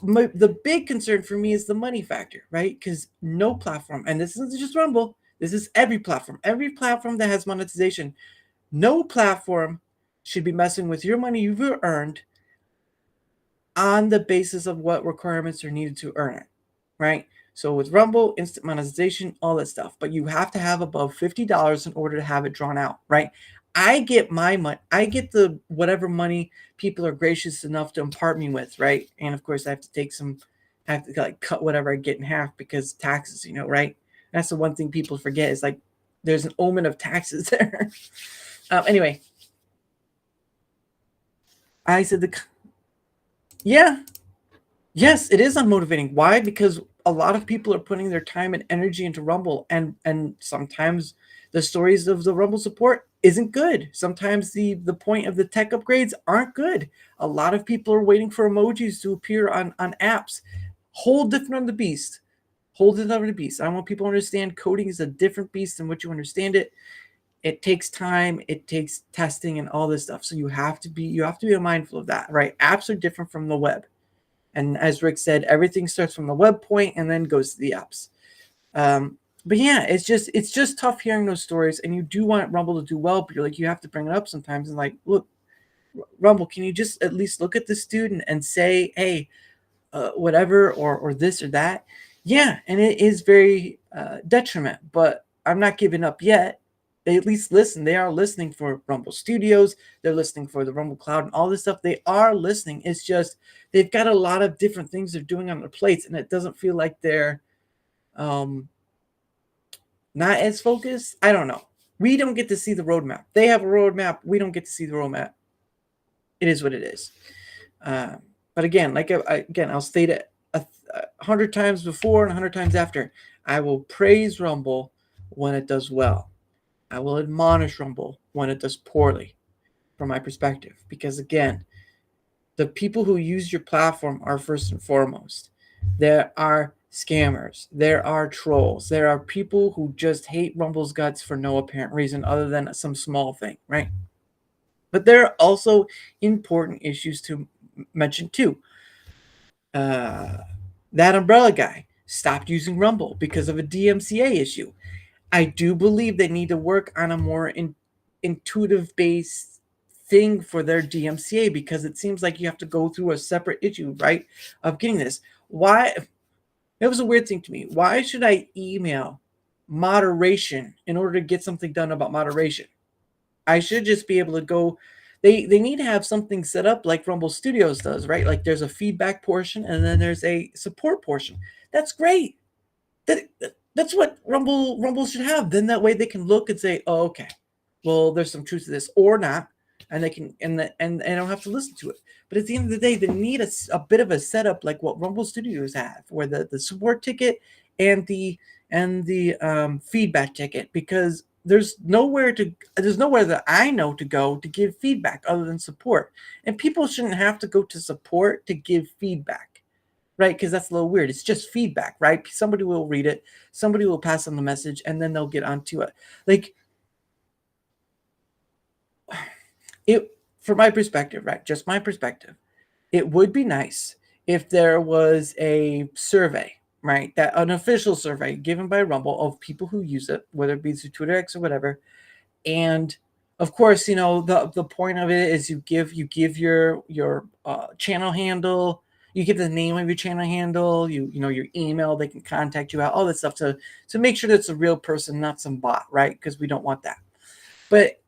The big concern for me is the money factor, right? Because no platform, and this isn't just Rumble, this is every platform that has monetization, no platform should be messing with your money you've earned on the basis of what requirements are needed to earn it, right? So with Rumble, instant monetization, all that stuff, but you have to have above $50 in order to have it drawn out, right? I get my money. I get the whatever money people are gracious enough to impart me with, right? And of course, I have to like cut whatever I get in half because taxes, right? That's the one thing people forget is like there's an omen of taxes there. Anyway, I said yes, it is unmotivating. Why? Because a lot of people are putting their time and energy into Rumble, and sometimes the stories of the Rumble support isn't good. Sometimes the point of the tech upgrades aren't good. A lot of people are waiting for emojis to appear on apps. Whole different on the beast. I want people to understand coding is a different beast than what you understand it. It takes time, it takes testing and all this stuff. So you have to be mindful of that, right? Apps are different from the web. And as Rick said, everything starts from the web point and then goes to the apps. But yeah, it's just tough hearing those stories, and you do want Rumble to do well, but you're like, you have to bring it up sometimes and like, look, Rumble, can you just at least look at this student and say, hey, whatever, or this or that? Yeah, and it is very detriment, but I'm not giving up yet. They at least listen. They are listening for Rumble Studios. They're listening for the Rumble Cloud and all this stuff. They are listening. It's just they've got a lot of different things they're doing on their plates, and it doesn't feel like they're not as focused. I don't know. We don't get to see the roadmap. They have a roadmap. We don't get to see the roadmap. It is what it is. But again, I'll state it 100 times before and 100 times after. I will praise Rumble when it does well. I will admonish Rumble when it does poorly, from my perspective. Because again, the people who use your platform are first and foremost. There are scammers. There are trolls. There are people who just hate Rumble's guts for no apparent reason other than some small thing, right? But there are also important issues to mention too. That umbrella guy stopped using Rumble because of a DMCA issue. I do believe they need to work on a more intuitive based thing for their DMCA, because it seems like you have to go through a separate issue, right, of getting this. Why? It was a weird thing to me. Why should I email moderation in order to get something done about moderation? I should just be able to go. They need to have something set up like Rumble Studios does, right? Like there's a feedback portion and then there's a support portion. That's great. That's what Rumble should have. Then that way they can look and say, oh, okay, well, there's some truth to this or not, and they can and they don't have to listen to it. But at the end of the day, they need a bit of a setup like what Rumble Studios have, where the support ticket and the feedback ticket, because there's nowhere that I know to go to give feedback other than support. And people shouldn't have to go to support to give feedback, right? Because that's a little weird. It's just feedback, right? Somebody will read it, somebody will pass on the message, and then they'll get onto it. Like, from my perspective, right? Just my perspective, it would be nice if there was a survey, right? That an official survey given by Rumble of people who use it, whether it be through Twitter X or whatever. And of course, the point of it is you give your channel handle, you give the name of your channel handle, your email, they can contact you out, all that stuff to make sure that it's a real person, not some bot, right? Because we don't want that. But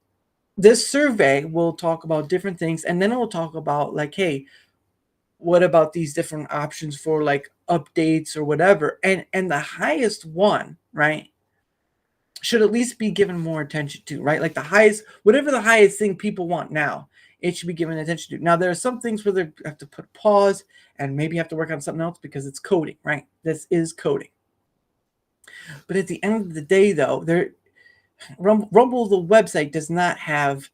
this survey will talk about different things, and then it will talk about like, hey, what about these different options for like updates or whatever? And the highest one, right, should at least be given more attention to, right? Like the highest, whatever the highest thing people want now, it should be given attention to. Now, there are some things where they have to put pause and maybe have to work on something else because it's coding, right? This is coding. But at the end of the day, though, Rumble, the website, does not have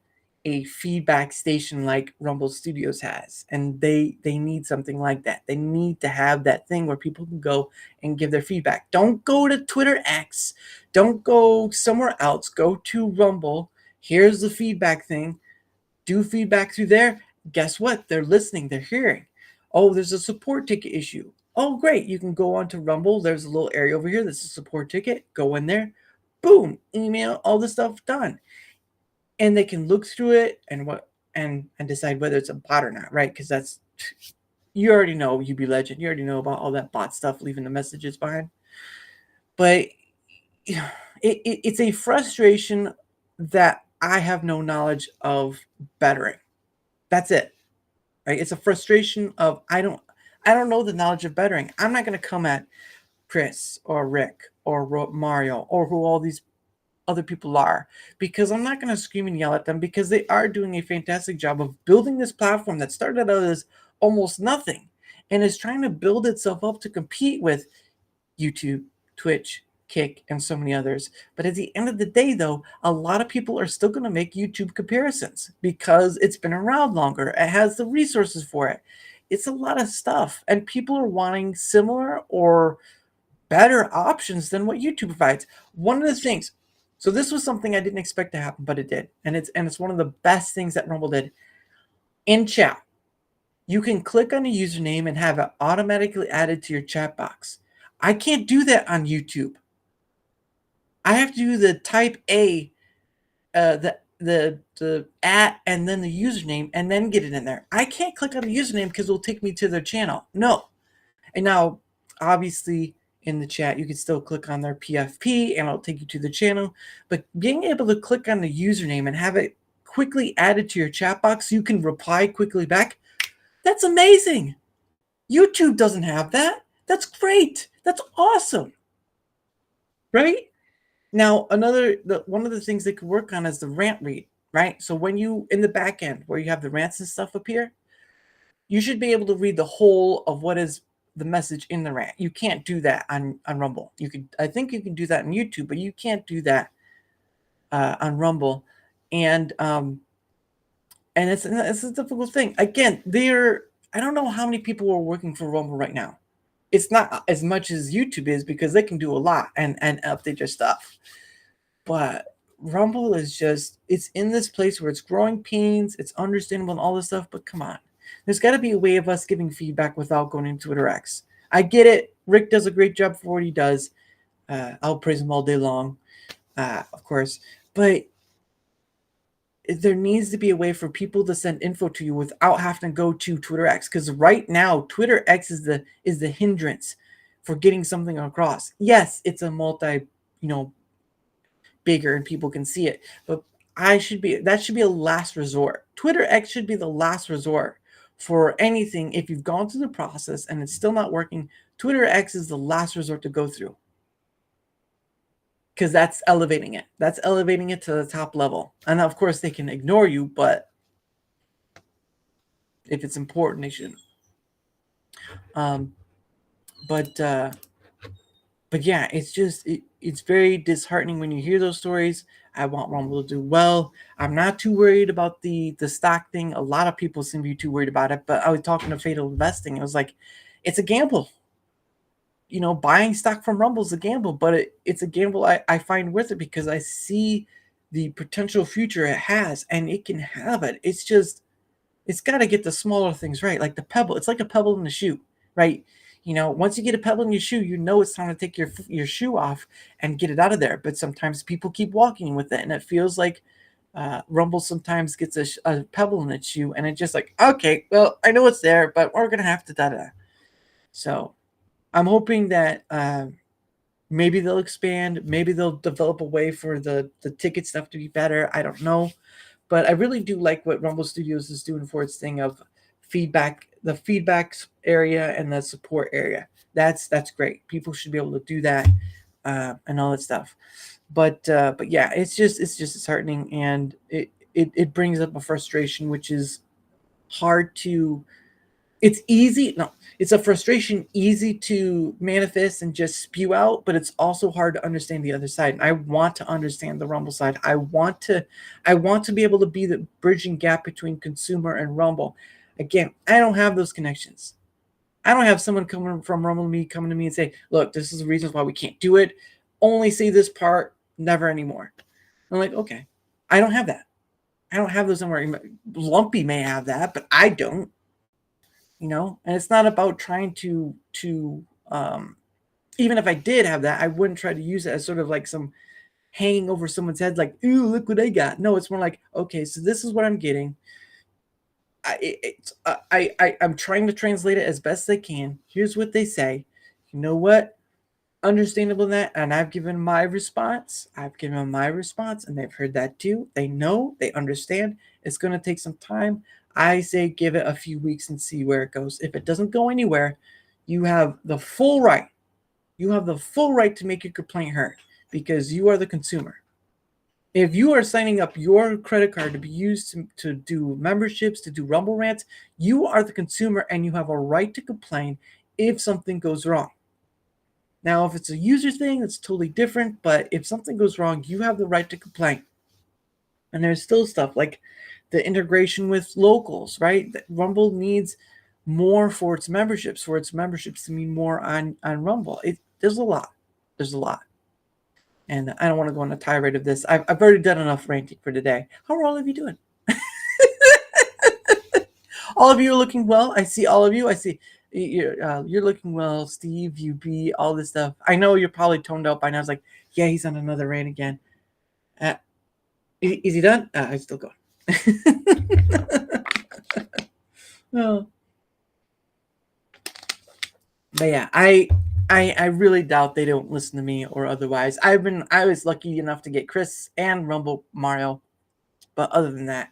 a feedback station like Rumble Studios has, and they need something like that. They need to have that thing where people can go and give their feedback. Don't go to Twitter X, don't go somewhere else, go to Rumble. Here's the feedback thing. Do feedback through there. Guess what? They're listening, they're hearing. Oh, there's a support ticket issue. Oh, great. You can go onto Rumble. There's a little area over here that's a support ticket. Go in there. Boom, email, all the stuff done. And they can look through it and decide whether it's a bot or not, right? Because that's, you already know, UB Legend. You already know about all that bot stuff, leaving the messages behind. But it's a frustration that I have no knowledge of bettering. That's it, right? It's a frustration of I don't know the knowledge of bettering. I'm not going to come at Chris or Rick or Mario or who all these other people are, because I'm not going to scream and yell at them, because they are doing a fantastic job of building this platform that started out as almost nothing and is trying to build itself up to compete with YouTube, Twitch, Kick, and so many others. But at the end of the day, though, a lot of people are still going to make YouTube comparisons because it's been around longer. It has the resources for it. It's a lot of stuff, and people are wanting similar or better options than what YouTube provides. One of the things, so this was something I didn't expect to happen, but it did. And it's one of the best things that Rumble did. In chat, you can click on a username and have it automatically added to your chat box. I can't do that on YouTube. I have to do the type A, the at, and then the username, and then get it in there. I can't click on the username because it'll take me to their channel. No. And now, obviously, in the chat, you can still click on their PFP, and it'll take you to the channel. But being able to click on the username and have it quickly added to your chat box so you can reply quickly back, that's amazing. YouTube doesn't have that. That's great. That's awesome. Right? Now, one of the things they could work on is the rant read, right? So when you, in the back end, where you have the rants and stuff up here, you should be able to read the whole of what is the message in the rant. You can't do that on Rumble. I think you can do that on YouTube, but you can't do that on Rumble. And it's a difficult thing. Again, I don't know how many people are working for Rumble right now. It's not as much as YouTube is because they can do a lot and update their stuff. But Rumble is just, it's in this place where it's growing pains, it's understandable and all this stuff, but come on. There's got to be a way of us giving feedback without going into Twitter X. I get it. Rick does a great job for what he does. I'll praise him all day long, of course. But there needs to be a way for people to send info to you without having to go to Twitter X. Because right now, Twitter X is the hindrance for getting something across. Yes, it's a bigger and people can see it. But that should be a last resort. Twitter X should be the last resort for anything. If you've gone through the process and it's still not working, Twitter X is the last resort to go through. Because that's elevating it. That's elevating it to the top level. And of course, they can ignore you, but if it's important, they shouldn't. But yeah, it's very disheartening when you hear those stories. I want Rumble to do well. I'm not too worried about the stock thing. A lot of people seem to be too worried about it. But I was talking to Fatal Investing. It was like, it's a gamble. Buying stock from Rumble is a gamble, but it's a gamble I find worth it because I see the potential future it has, and it can have it. It's just, it's got to get the smaller things right, like the pebble. It's like a pebble in the shoe, right? Once you get a pebble in your shoe, it's time to take your shoe off and get it out of there. But sometimes people keep walking with it, and it feels like Rumble sometimes gets a pebble in its shoe, and it's just like, okay, well, I know it's there, but we're gonna have to da-da. So I'm hoping that maybe they'll expand. Maybe they'll develop a way for the ticket stuff to be better. I don't know. But I really do like what Rumble Studios is doing for its thing of feedback, the feedback area and the support area. That's great. People should be able to do that and all that stuff. But yeah, it's just disheartening, and it brings up a frustration, which is hard to. It's a frustration easy to manifest and just spew out, but it's also hard to understand the other side. And I want to understand the Rumble side. I want to be able to be the bridging gap between consumer and Rumble. Again, I don't have those connections. I don't have someone coming from Rumble coming to me and say, look, this is the reasons why we can't do it. Only say this part, never anymore. I'm like, okay, I don't have that. I don't have those anymore. Lumpy may have that, but I don't. And it's not about trying to even if I did have that, I wouldn't try to use it as sort of like some hanging over someone's head, like, ooh, look what I got. No, it's more like, okay, so this is what I'm getting. I'm trying to translate it as best I can. Here's what they say. You know what? Understandable in that, and I've given my response. And they've heard that too. They know, they understand. It's going to take some time. I say give it a few weeks and see where it goes. If it doesn't go anywhere, you have the full right. You have the full right to make your complaint heard because you are the consumer. If you are signing up your credit card to be used to do memberships, to do Rumble rants, you are the consumer and you have a right to complain if something goes wrong. Now, if it's a user thing, it's totally different. But if something goes wrong, you have the right to complain. And there's still stuff like the integration with locals, right? Rumble needs more for its memberships to mean more on Rumble. There's a lot. And I don't want to go on a tirade of this. I've already done enough ranting for today. How are all of you doing? All of you are looking well. I see all of you. I see you're looking well, Steve, UB, all this stuff. I know you're probably toned up by now. I was like, yeah, he's on another rant again. Is he done? He's still going. Oh. But yeah, I really doubt they don't listen to me or otherwise. I was lucky enough to get Chris and Rumble Mario, but other than that,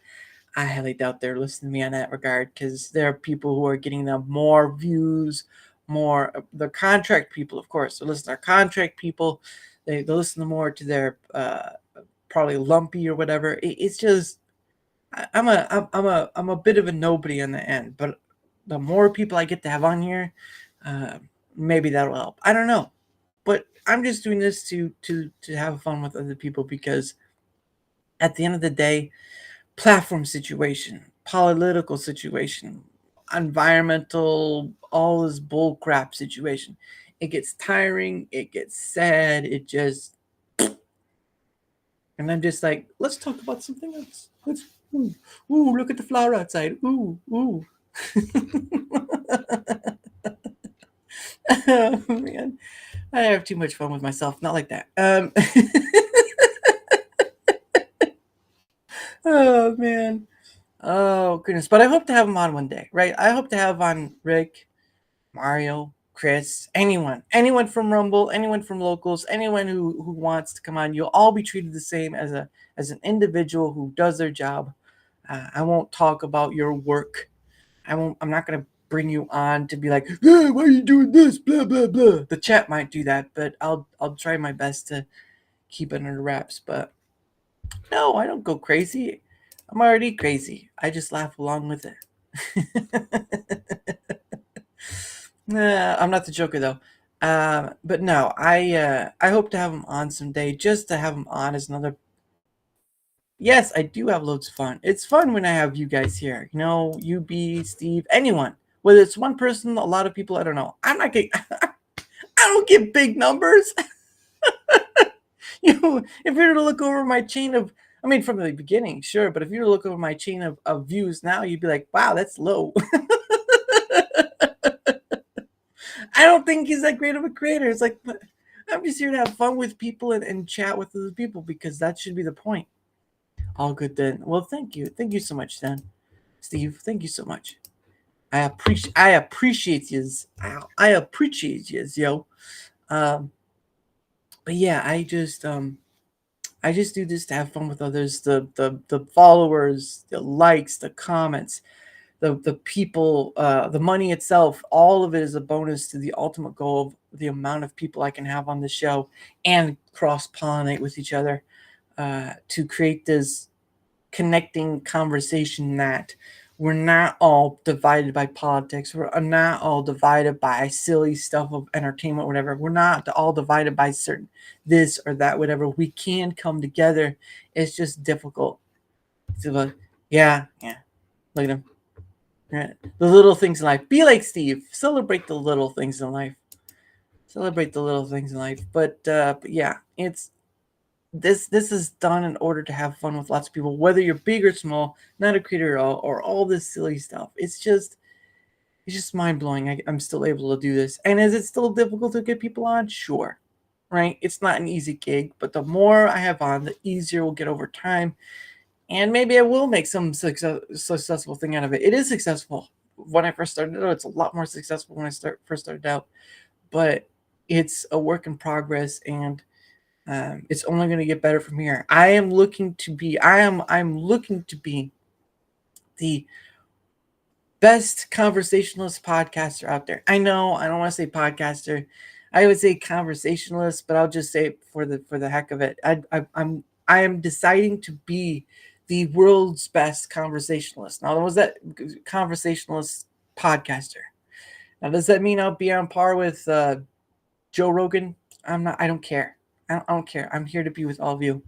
I highly doubt they're listening to me on that regard, because there are people who are getting them more views, more the contract people, of course. They listen to our contract people. They listen more to their probably lumpy or whatever. It's just I'm a bit of a nobody on the end, but the more people I get to have on here, maybe that'll help. I don't know, but I'm just doing this to have fun with other people, because at the end of the day, platform situation, political situation, environmental, all this bull crap situation, it gets tiring, it gets sad, it just, and I'm just like, let's talk about something else. Ooh, look at the flower outside. Ooh. Oh, man, I have too much fun with myself. Not like that. Oh man. Oh goodness. But I hope to have him on one day, right? I hope to have on Rick, Mario, Chris, anyone from Rumble, anyone from Locals, anyone who wants to come on. You'll all be treated the same as an individual who does their job. I won't talk about your work. I'm not gonna bring you on to be like, hey, why are you doing this? Blah blah blah. The chat might do that, but I'll try my best to keep it under wraps. But no, I don't go crazy. I'm already crazy. I just laugh along with it. Nah, I'm not the Joker though. But no, I hope to have him on someday, just to have him on as another. Yes, I do have loads of fun. It's fun when I have you guys here. You know, UB, Steve, anyone. Whether it's one person, a lot of people, I don't know. I'm not getting. I don't get big numbers. You know, if you were to look over my chain of, I mean, from the beginning, sure, but if you were to look over my chain of views now, you'd be like, wow, that's low. I don't think he's that great of a creator. It's like, I'm just here to have fun with people and chat with other people, because that should be the point. All good then. Well, thank you. Thank you so much then, Steve. Thank you so much. I appreciate yous. I appreciate yous, yo. But yeah, I just do this to have fun with others. The followers, the likes, the comments, the people, the money itself, all of it is a bonus to the ultimate goal of the amount of people I can have on the show and cross-pollinate with each other, to create this connecting conversation that we're not all divided by politics. We're not all divided by silly stuff of entertainment, whatever. We're not all divided by certain this or that, whatever. We can come together. It's just difficult. So, yeah. Look at him. Right. The little things in life. Be like Steve. Celebrate the little things in life. Celebrate the little things in life. But yeah, it's this is done in order to have fun with lots of people, whether you're big or small, not a creator at all, or all this silly stuff. It's just mind-blowing. I'm still able to do this. And is it still difficult to get people on? Sure. Right? It's not an easy gig, but the more I have on, the easier we'll get over time. And maybe I will make some successful thing out of it. It is successful. When I first started out, it's a lot more successful when I first started out. But it's a work in progress, and it's only going to get better from here. I'm looking to be the best conversationalist podcaster out there. I know I don't want to say podcaster. I would say conversationalist, but I'll just say it for the heck of it. I am deciding to be the world's best conversationalist. Now, was that conversationalist podcaster? Now, does that mean I'll be on par with Joe Rogan? I'm not. I don't care. I don't care. I'm here to be with all of you.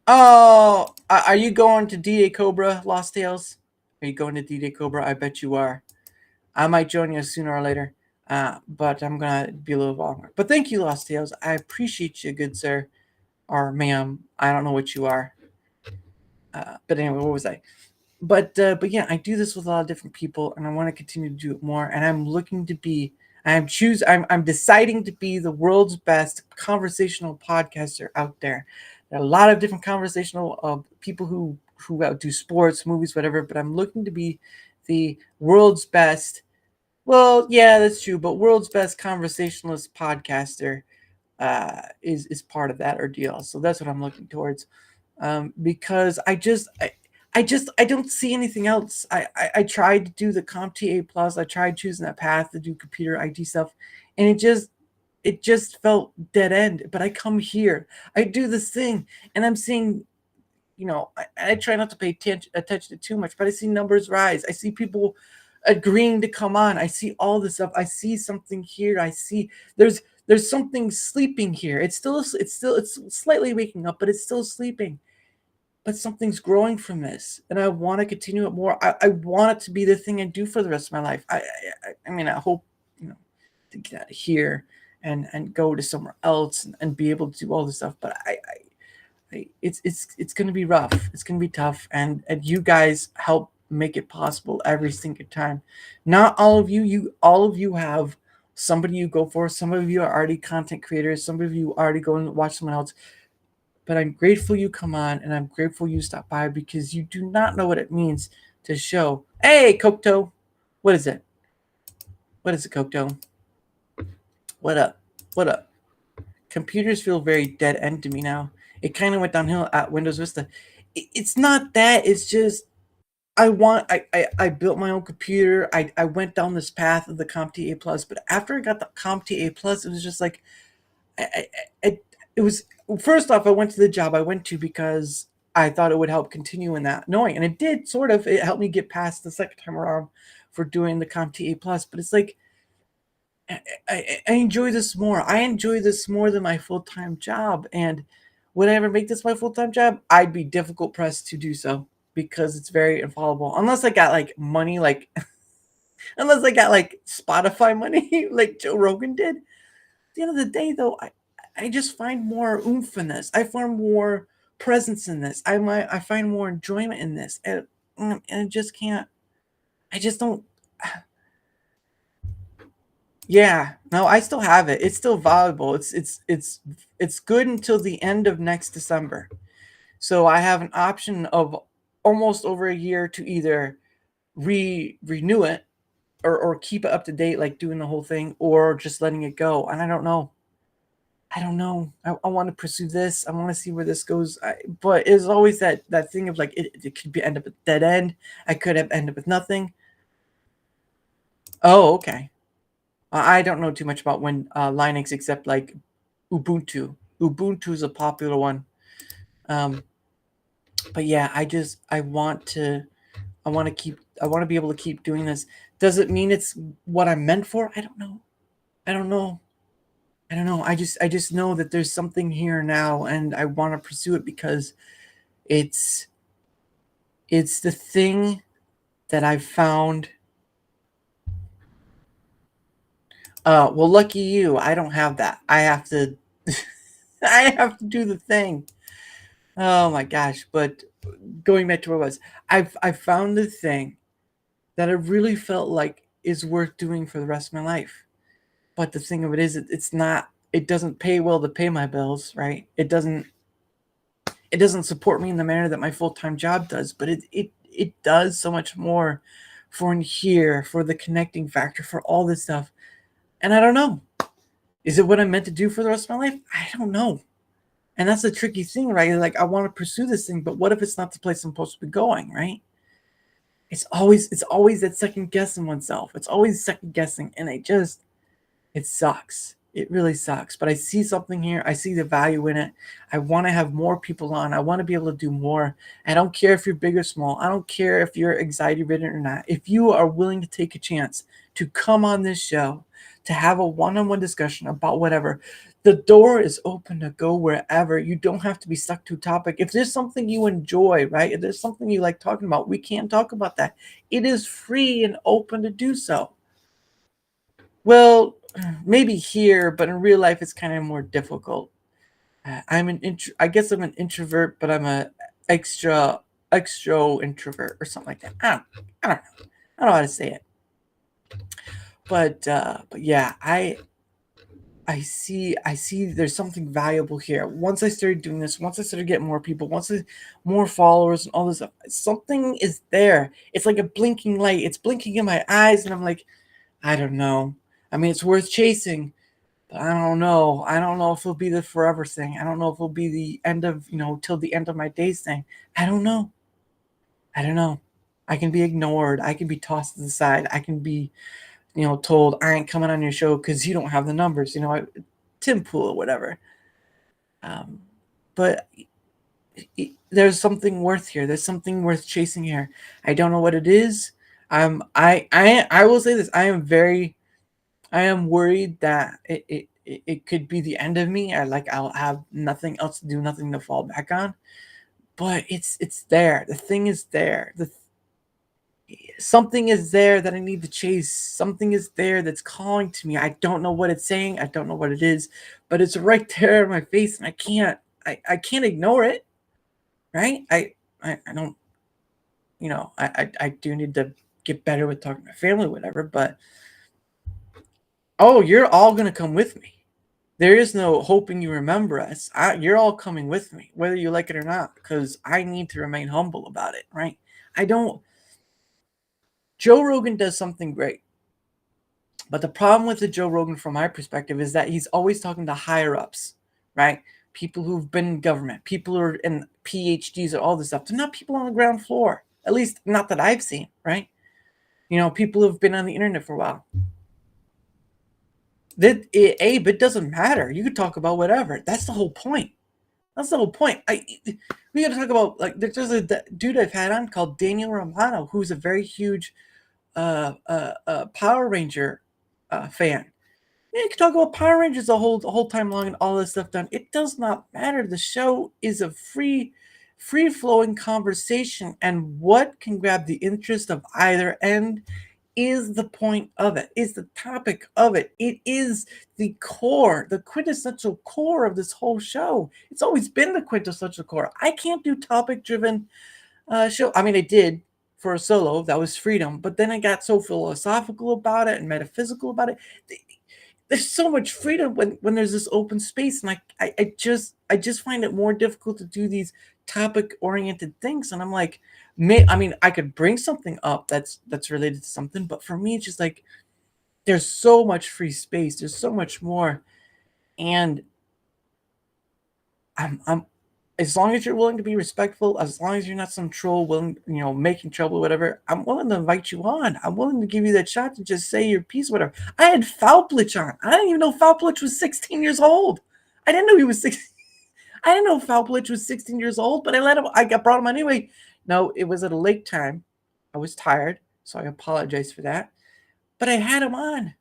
Oh, are you going to D-Day Cobra, Lost Tales? Are you going to D-Day Cobra? I bet you are. I might join you sooner or later, but I'm going to be a little longer. But thank you, Lost Tales. I appreciate you, good sir, or ma'am. I don't know what you are. But anyway, what was I? but yeah, I do this with a lot of different people, and I want to continue to do it more. And I'm looking to be, I'm deciding to be the world's best conversational podcaster out there. There are a lot of different conversational people who do sports, movies, whatever. But I'm looking to be the world's best. Well, yeah, that's true. But world's best conversationalist podcaster is part of that ordeal. So that's what I'm looking towards, because I don't see anything else. I tried to do the CompTIA Plus. I tried choosing that path to do computer IT stuff, and it just felt dead end. But I come here, I do this thing, and I'm seeing, I try not to pay attention to too much, but I see numbers rise. I see people agreeing to come on. I see all this stuff. I see something here. I see there's something sleeping here. It's slightly waking up, but it's still sleeping. But something's growing from this, and I want to continue it more. I want it to be the thing I do for the rest of my life. I mean, I hope, to get out of here and go to somewhere else and be able to do all this stuff. But it's going to be rough. It's going to be tough, and you guys help make it possible every single time. Not all of you have somebody you go for. Some of you are already content creators. Some of you already go and watch someone else. But I'm grateful you come on, and I'm grateful you stop by, because you do not know what it means to show. Hey, Cocteau. What is it? What is it, Cocteau? What up? What up? Computers feel very dead end to me now. It kind of went downhill at Windows Vista. It's not that. It's just I built my own computer. I went down this path of the CompTIA Plus, but after I got the CompTIA Plus, it was just like it was, first off, I went to the job I went to because I thought it would help continue in that knowing, and it did sort of. It helped me get past the second time around for doing the CompTIA Plus. But it's like I enjoy this more. I enjoy this more than my full-time job, and would I ever make this my full-time job? I'd be difficult pressed to do so, because it's very infallible. Unless I got like money, like unless I got like Spotify money, like Joe Rogan did. At the end of the day, though, I just find more oomph in this. I find more presence in this. I find more enjoyment in this, and I just can't. I just don't. Yeah, no, I still have it. It's still valuable. It's good until the end of next December. So I have an option of almost over a year to either renew it or keep it up to date, like doing the whole thing, or just letting it go. And I don't know. I want to pursue this. I want to see where this goes. But it's always that thing of like it could be end up at dead end. I could have ended up with nothing. Oh, okay. I don't know too much about Linux, except like Ubuntu. Ubuntu is a popular one. But yeah, I want to be able to keep doing this. Does it mean it's what I'm meant for? I don't know. I just know that there's something here now, and I want to pursue it because it's the thing that I've found. Well, lucky you. I don't have that. I have to I have to do the thing. Oh my gosh. But going back to where I was, I found the thing that I really felt like is worth doing for the rest of my life. But the thing of it is, it doesn't pay well to pay my bills, right? It doesn't support me in the manner that my full-time job does, but it does so much more for in here, for the connecting factor, for all this stuff. And I don't know. Is it what I'm meant to do for the rest of my life? I don't know. And that's a tricky thing, right? Like, I want to pursue this thing, but what if it's not the place I'm supposed to be going, right? It's always that second guessing oneself. It's always second guessing, and it sucks. It really sucks. But I see something here. I see the value in it. I want to have more people on. I want to be able to do more. I don't care if you're big or small. I don't care if you're anxiety ridden or not. If you are willing to take a chance to come on this show, to have a one-on-one discussion about whatever, the door is open to go wherever. You don't have to be stuck to a topic. If there's something you enjoy, right? If there's something you like talking about, we can talk about that. It is free and open to do so. Well, maybe here, but in real life, it's kind of more difficult. I guess I'm an introvert, but I'm a extra extro introvert or something like that. I don't know. I don't know how to say it. But yeah, I see there's something valuable here. Once I started doing this, once I started getting more people, more followers and all this stuff, something is there. It's like a blinking light. It's blinking in my eyes, and I'm like, I don't know. I mean, it's worth chasing, but I don't know. I don't know if it'll be the forever thing. I don't know if it'll be the end of, till the end of my days thing. I don't know. I don't know. I can be ignored. I can be tossed to the side. I can be, told I ain't coming on your show because you don't have the numbers, Tim Pool or whatever. But there's something worth here. There's something worth chasing here. I don't know what it is. I will say this. I am worried that it could be the end of me. I'll have nothing else to do, nothing to fall back on. But it's there. The thing is there. Something is there that I need to chase. Something is there that's calling to me. I don't know what it's saying. I don't know what it is, but it's right there in my face, and I can't ignore it. Right? I don't. I do need to get better with talking to my family, whatever. But you're all gonna come with me. There is no hoping you remember us. You're all coming with me, whether you like it or not, because I need to remain humble about it. Right? I don't. Joe Rogan does something great. But the problem with the Joe Rogan, from my perspective, is that he's always talking to higher ups, right? People who've been in government, people who are in PhDs or all this stuff. They're not people on the ground floor, at least not that I've seen, right? People who've been on the internet for a while. But it doesn't matter. You could talk about whatever. That's the whole point. That's the whole point. We got to talk about, there's a dude I've had on called Daniel Romano, who's a very huge Power Ranger fan. You can talk about Power Rangers the whole time long and all this stuff done. It does not matter. The show is a free flowing conversation, and what can grab the interest of either end is the point of it, is the topic of it. It is the core, the quintessential core of this whole show. It's always been the quintessential core. I can't do topic driven show. I mean, I did for a solo, that was freedom, but then I got so philosophical about it and metaphysical about it. There's so much freedom when there's this open space, and I just find it more difficult to do these topic oriented things. And I'm like, I could bring something up that's related to something, but for me, it's just like there's so much free space. There's so much more, and I'm as long as you're willing to be respectful, as long as you're not some troll willing, making trouble, whatever, I'm willing to invite you on. I'm willing to give you that shot to just say your piece, whatever. I had Foulplitch on. I didn't even know Foulplitch was 16 years old. I didn't know he was 16. I didn't know Foulplitch was 16 years old, but I brought him anyway. No, it was at a late time. I was tired, so I apologize for that. But I had him on.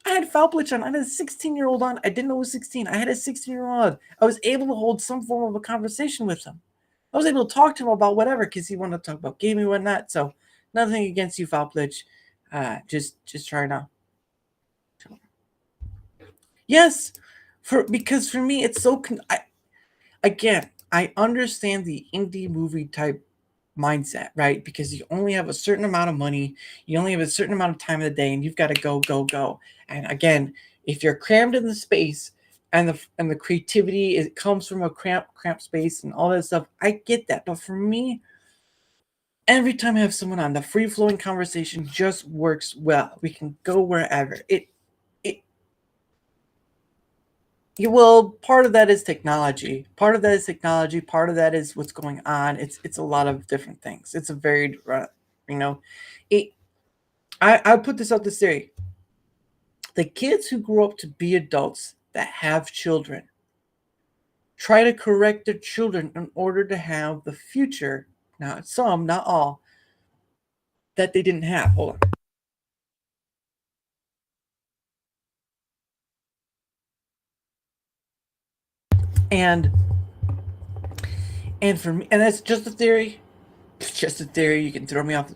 I had Foulplitch on. I had a 16-year-old on. I didn't know it was 16. I had a 16-year-old. I was able to hold some form of a conversation with him. I was able to talk to him about whatever because he wanted to talk about gaming and whatnot. So nothing against you, Foulplitch. Just trying to. Yes, because for me it's so. I understand the indie movie type mindset, right? Because you only have a certain amount of money, you only have a certain amount of time of the day, and you've got to go. And again, if you're crammed in the space and the creativity, it comes from a cramped space and all that stuff, I get that. But for me, every time I have someone on, the free flowing conversation just works well. We can go wherever. Part of that is technology. Part of that is what's going on. It's a lot of different things. It's a varied, I put this out this theory. The kids who grow up to be adults that have children try to correct their children in order to have the future, not some, not all, that they didn't have. Hold on. And for me, and that's just a theory. It's just a theory. You can throw me off,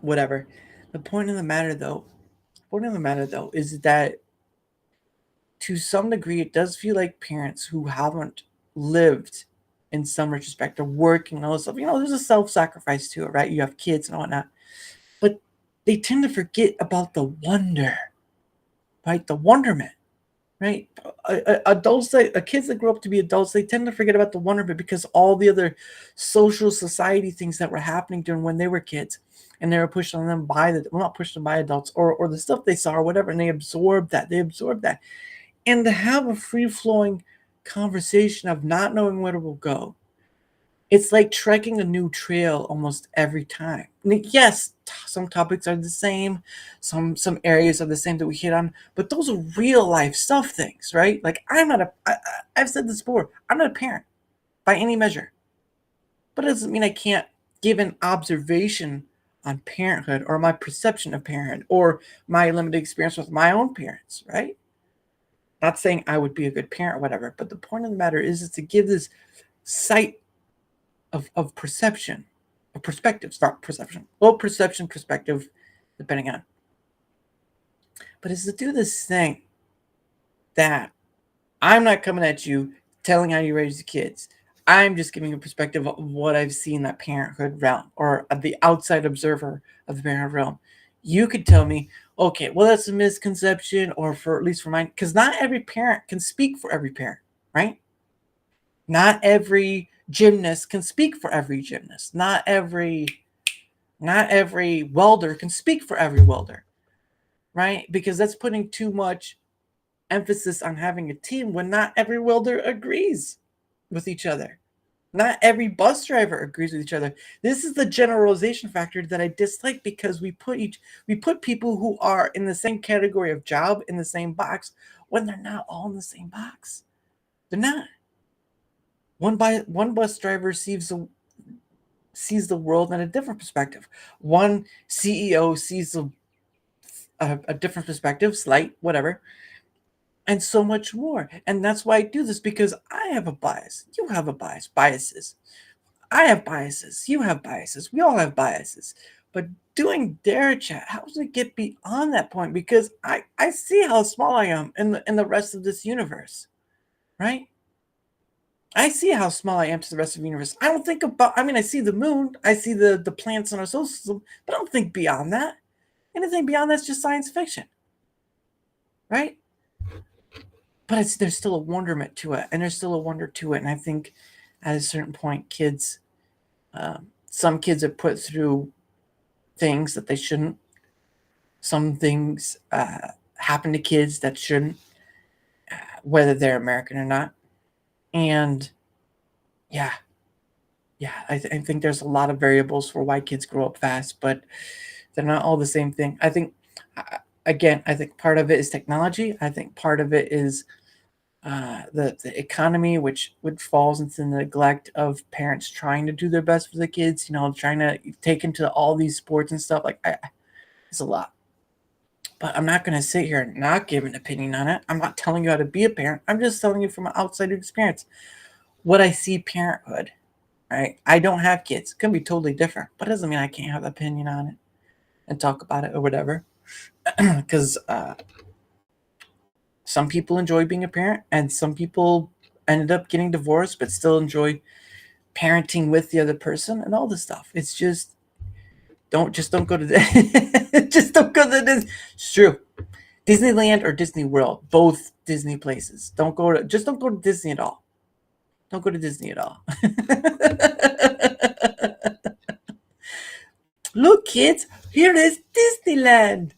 whatever. The point of the matter, though, is that to some degree, it does feel like parents who haven't lived in some retrospect. They're working and all this stuff. There's a self-sacrifice to it, right? You have kids and whatnot. But they tend to forget about the wonder, right? The wonderment, right? Kids that grow up to be adults, they tend to forget about the wonderment because all the other social society things that were happening during when they were kids, and they were pushed on them by not pushed them by adults or the stuff they saw or whatever, and they absorbed that. And to have a free-flowing conversation of not knowing where it will go, it's like trekking a new trail almost every time. Yes, some topics are the same, some areas are the same that we hit on, but those are real life stuff things, right? Like I've said this before, I'm not a parent by any measure, but it doesn't mean I can't give an observation on parenthood or my perception of parenthood or my limited experience with my own parents, right? Not saying I would be a good parent or whatever, but the point of the matter is to give this sight of perception, of perspectives, not perception. Well, perception, perspective, depending on. But it's to do this thing that I'm not coming at you telling how you raise the kids. I'm just giving a perspective of what I've seen in that parenthood realm or the outside observer of the parenthood realm. You could tell me, okay, well, that's a misconception, or at least for mine, because not every parent can speak for every parent, right? Not every gymnast can speak for every gymnast. Not every welder can speak for every welder, right? Because that's putting too much emphasis on having a team when not every welder agrees with each other. Not every bus driver agrees with each other. This is the generalization factor that I dislike, because we put people who are in the same category of job in the same box when they're not all in the same box. They're not. One bus driver sees the world in a different perspective. One CEO sees a different perspective, slight, whatever, and so much more. And that's why I do this, because I have a bias. You have a bias. Biases. I have biases. You have biases. We all have biases. But doing Darachat, how does it get beyond that point? Because I see how small I am in the rest of this universe, right? I see how small I am to the rest of the universe. I don't think about, I see the moon, I see the planets in our solar system, but I don't think beyond that. Anything beyond that's just science fiction, right? But there's still a wonderment to it, and there's still a wonder to it. And I think at a certain point, some kids are put through things that they shouldn't. Some things happen to kids that shouldn't, whether they're American or not. And yeah, I think there's a lot of variables for why kids grow up fast, but they're not all the same thing. I think, again, part of it is technology. I think part of it is the economy, which falls into the neglect of parents trying to do their best for the kids, trying to take into all these sports and stuff. It's a lot. But I'm not going to sit here and not give an opinion on it. I'm not telling you how to be a parent. I'm just telling you from an outside experience what I see parenthood, right? I don't have kids. It can be totally different, but it doesn't mean I can't have an opinion on it and talk about it or whatever. Because some people enjoy being a parent, and some people ended up getting divorced but still enjoy parenting with the other person and all this stuff. It's just don't go to the just don't go to the. It's true. Disneyland or Disney World, both Disney places. Don't go to Disney at all. Don't go to Disney at all. Look, kids, here is Disneyland.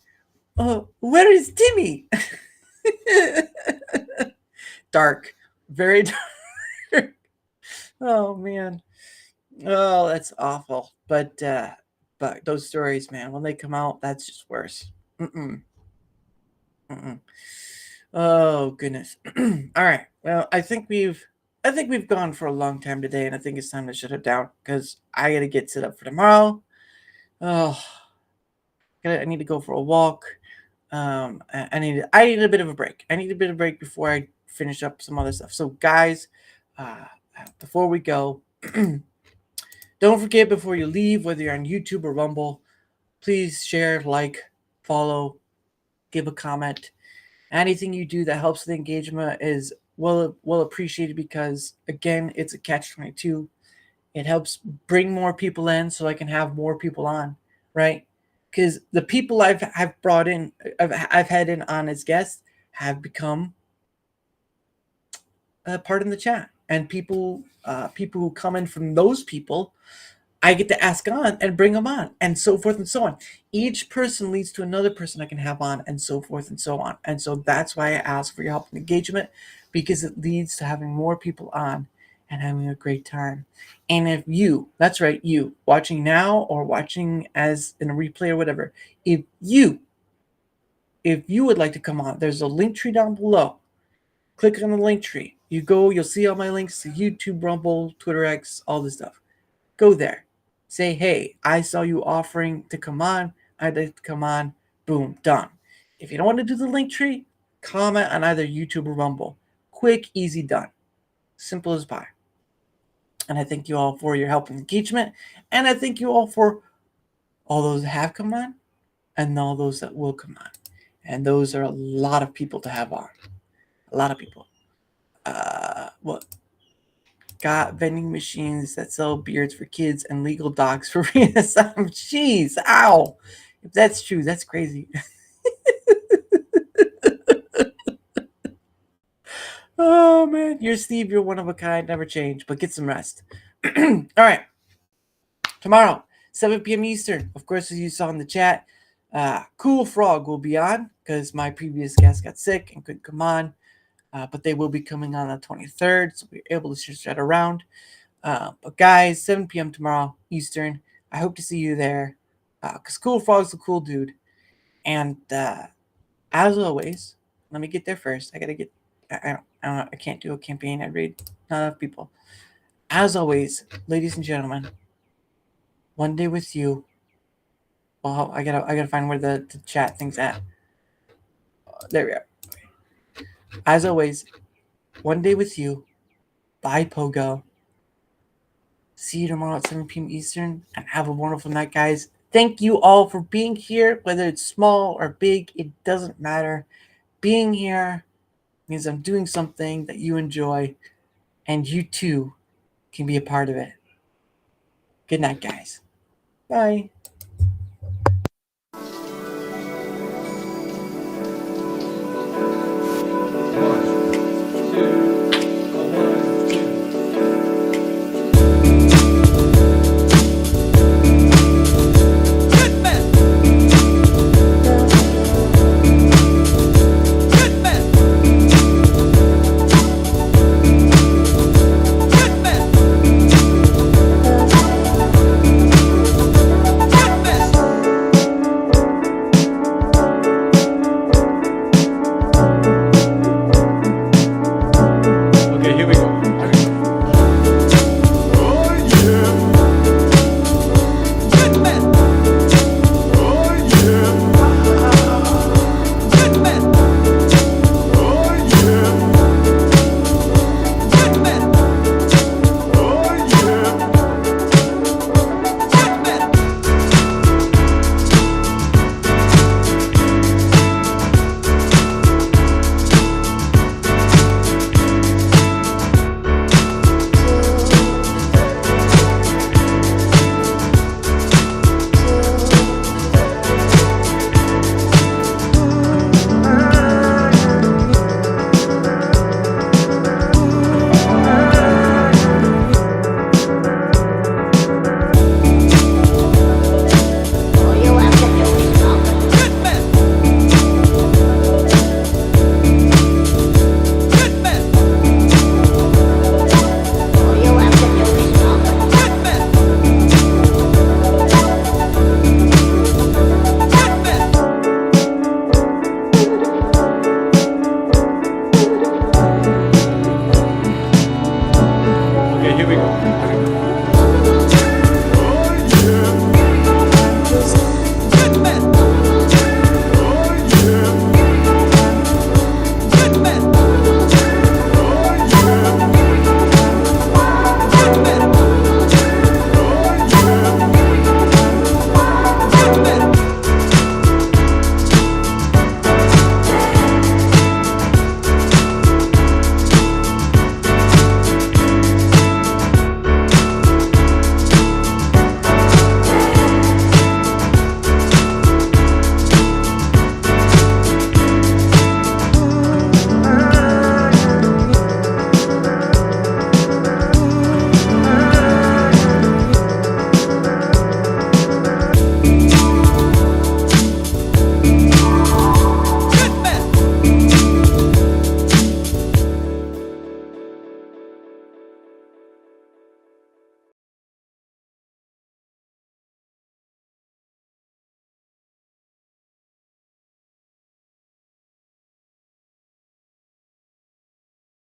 Where is Timmy? Dark, very dark. Oh man, oh that's awful. But those stories, man, when they come out, that's just worse. Oh goodness. All right. Well, I think we've gone for a long time today, and I think it's time to shut it down because I gotta get set up for tomorrow. Oh, I need to go for a walk. I need a bit of a break. I need a bit of a break before I finish up some other stuff. So, guys, before we go, don't forget before you leave, whether you're on YouTube or Rumble, please share, like, follow, give a comment. Anything you do that helps the engagement is will appreciate it because again, it's a catch-22. It helps bring more people in so I can have more people on, right? Because the people I've brought in, I've had in on as guests have become part in the chat, and people who come in from those people, I get to ask on and bring them on, and so forth and so on. Each person leads to another person I can have on, and so forth and so on. And so that's why I ask for your help and engagement, because it leads to having more people on and having a great time. And if you, that's right, you watching now or watching as in a replay or whatever, if you would like to come on, there's a link tree down below. Click on the link tree. You go, you'll see all my links to YouTube, Rumble, Twitter X, all this stuff. Go there. Say, hey, I saw you offering to come on. I'd like to come on. Boom, done. If you don't want to do the link tree, comment on either YouTube or Rumble. Quick, easy, done. Simple as pie. And I thank you all for your help and engagement. And I thank you all for all those that have come on and all those that will come on. And those are a lot of people to have on. A lot of people. What? Got vending machines that sell beards for kids and legal dogs for reassignment. Jeez, ow. If that's true, that's crazy. Oh, man. You're Steve. You're one of a kind. Never change. But get some rest. All right. Tomorrow, 7 p.m. Eastern. Of course, as you saw in the chat, Cool Frog will be on because my previous guest got sick and couldn't come on. But they will be coming on the 23rd, so we're able to shift that around. But guys, 7 p.m. tomorrow Eastern. I hope to see you there because Cool Frog's a cool dude. And as always, let me get there first. I gotta get. I can't do a campaign. I read not enough people. As always, ladies and gentlemen, one day with you. Well, I gotta find where the chat thing's at. There we are. As always, one day with you. Bye, Pogo. See you tomorrow at 7 p.m. Eastern, and have a wonderful night, guys. Thank you all for being here, whether it's small or big, it doesn't matter. Being here means I'm doing something that you enjoy, and you too can be a part of it. Good night, guys. Bye.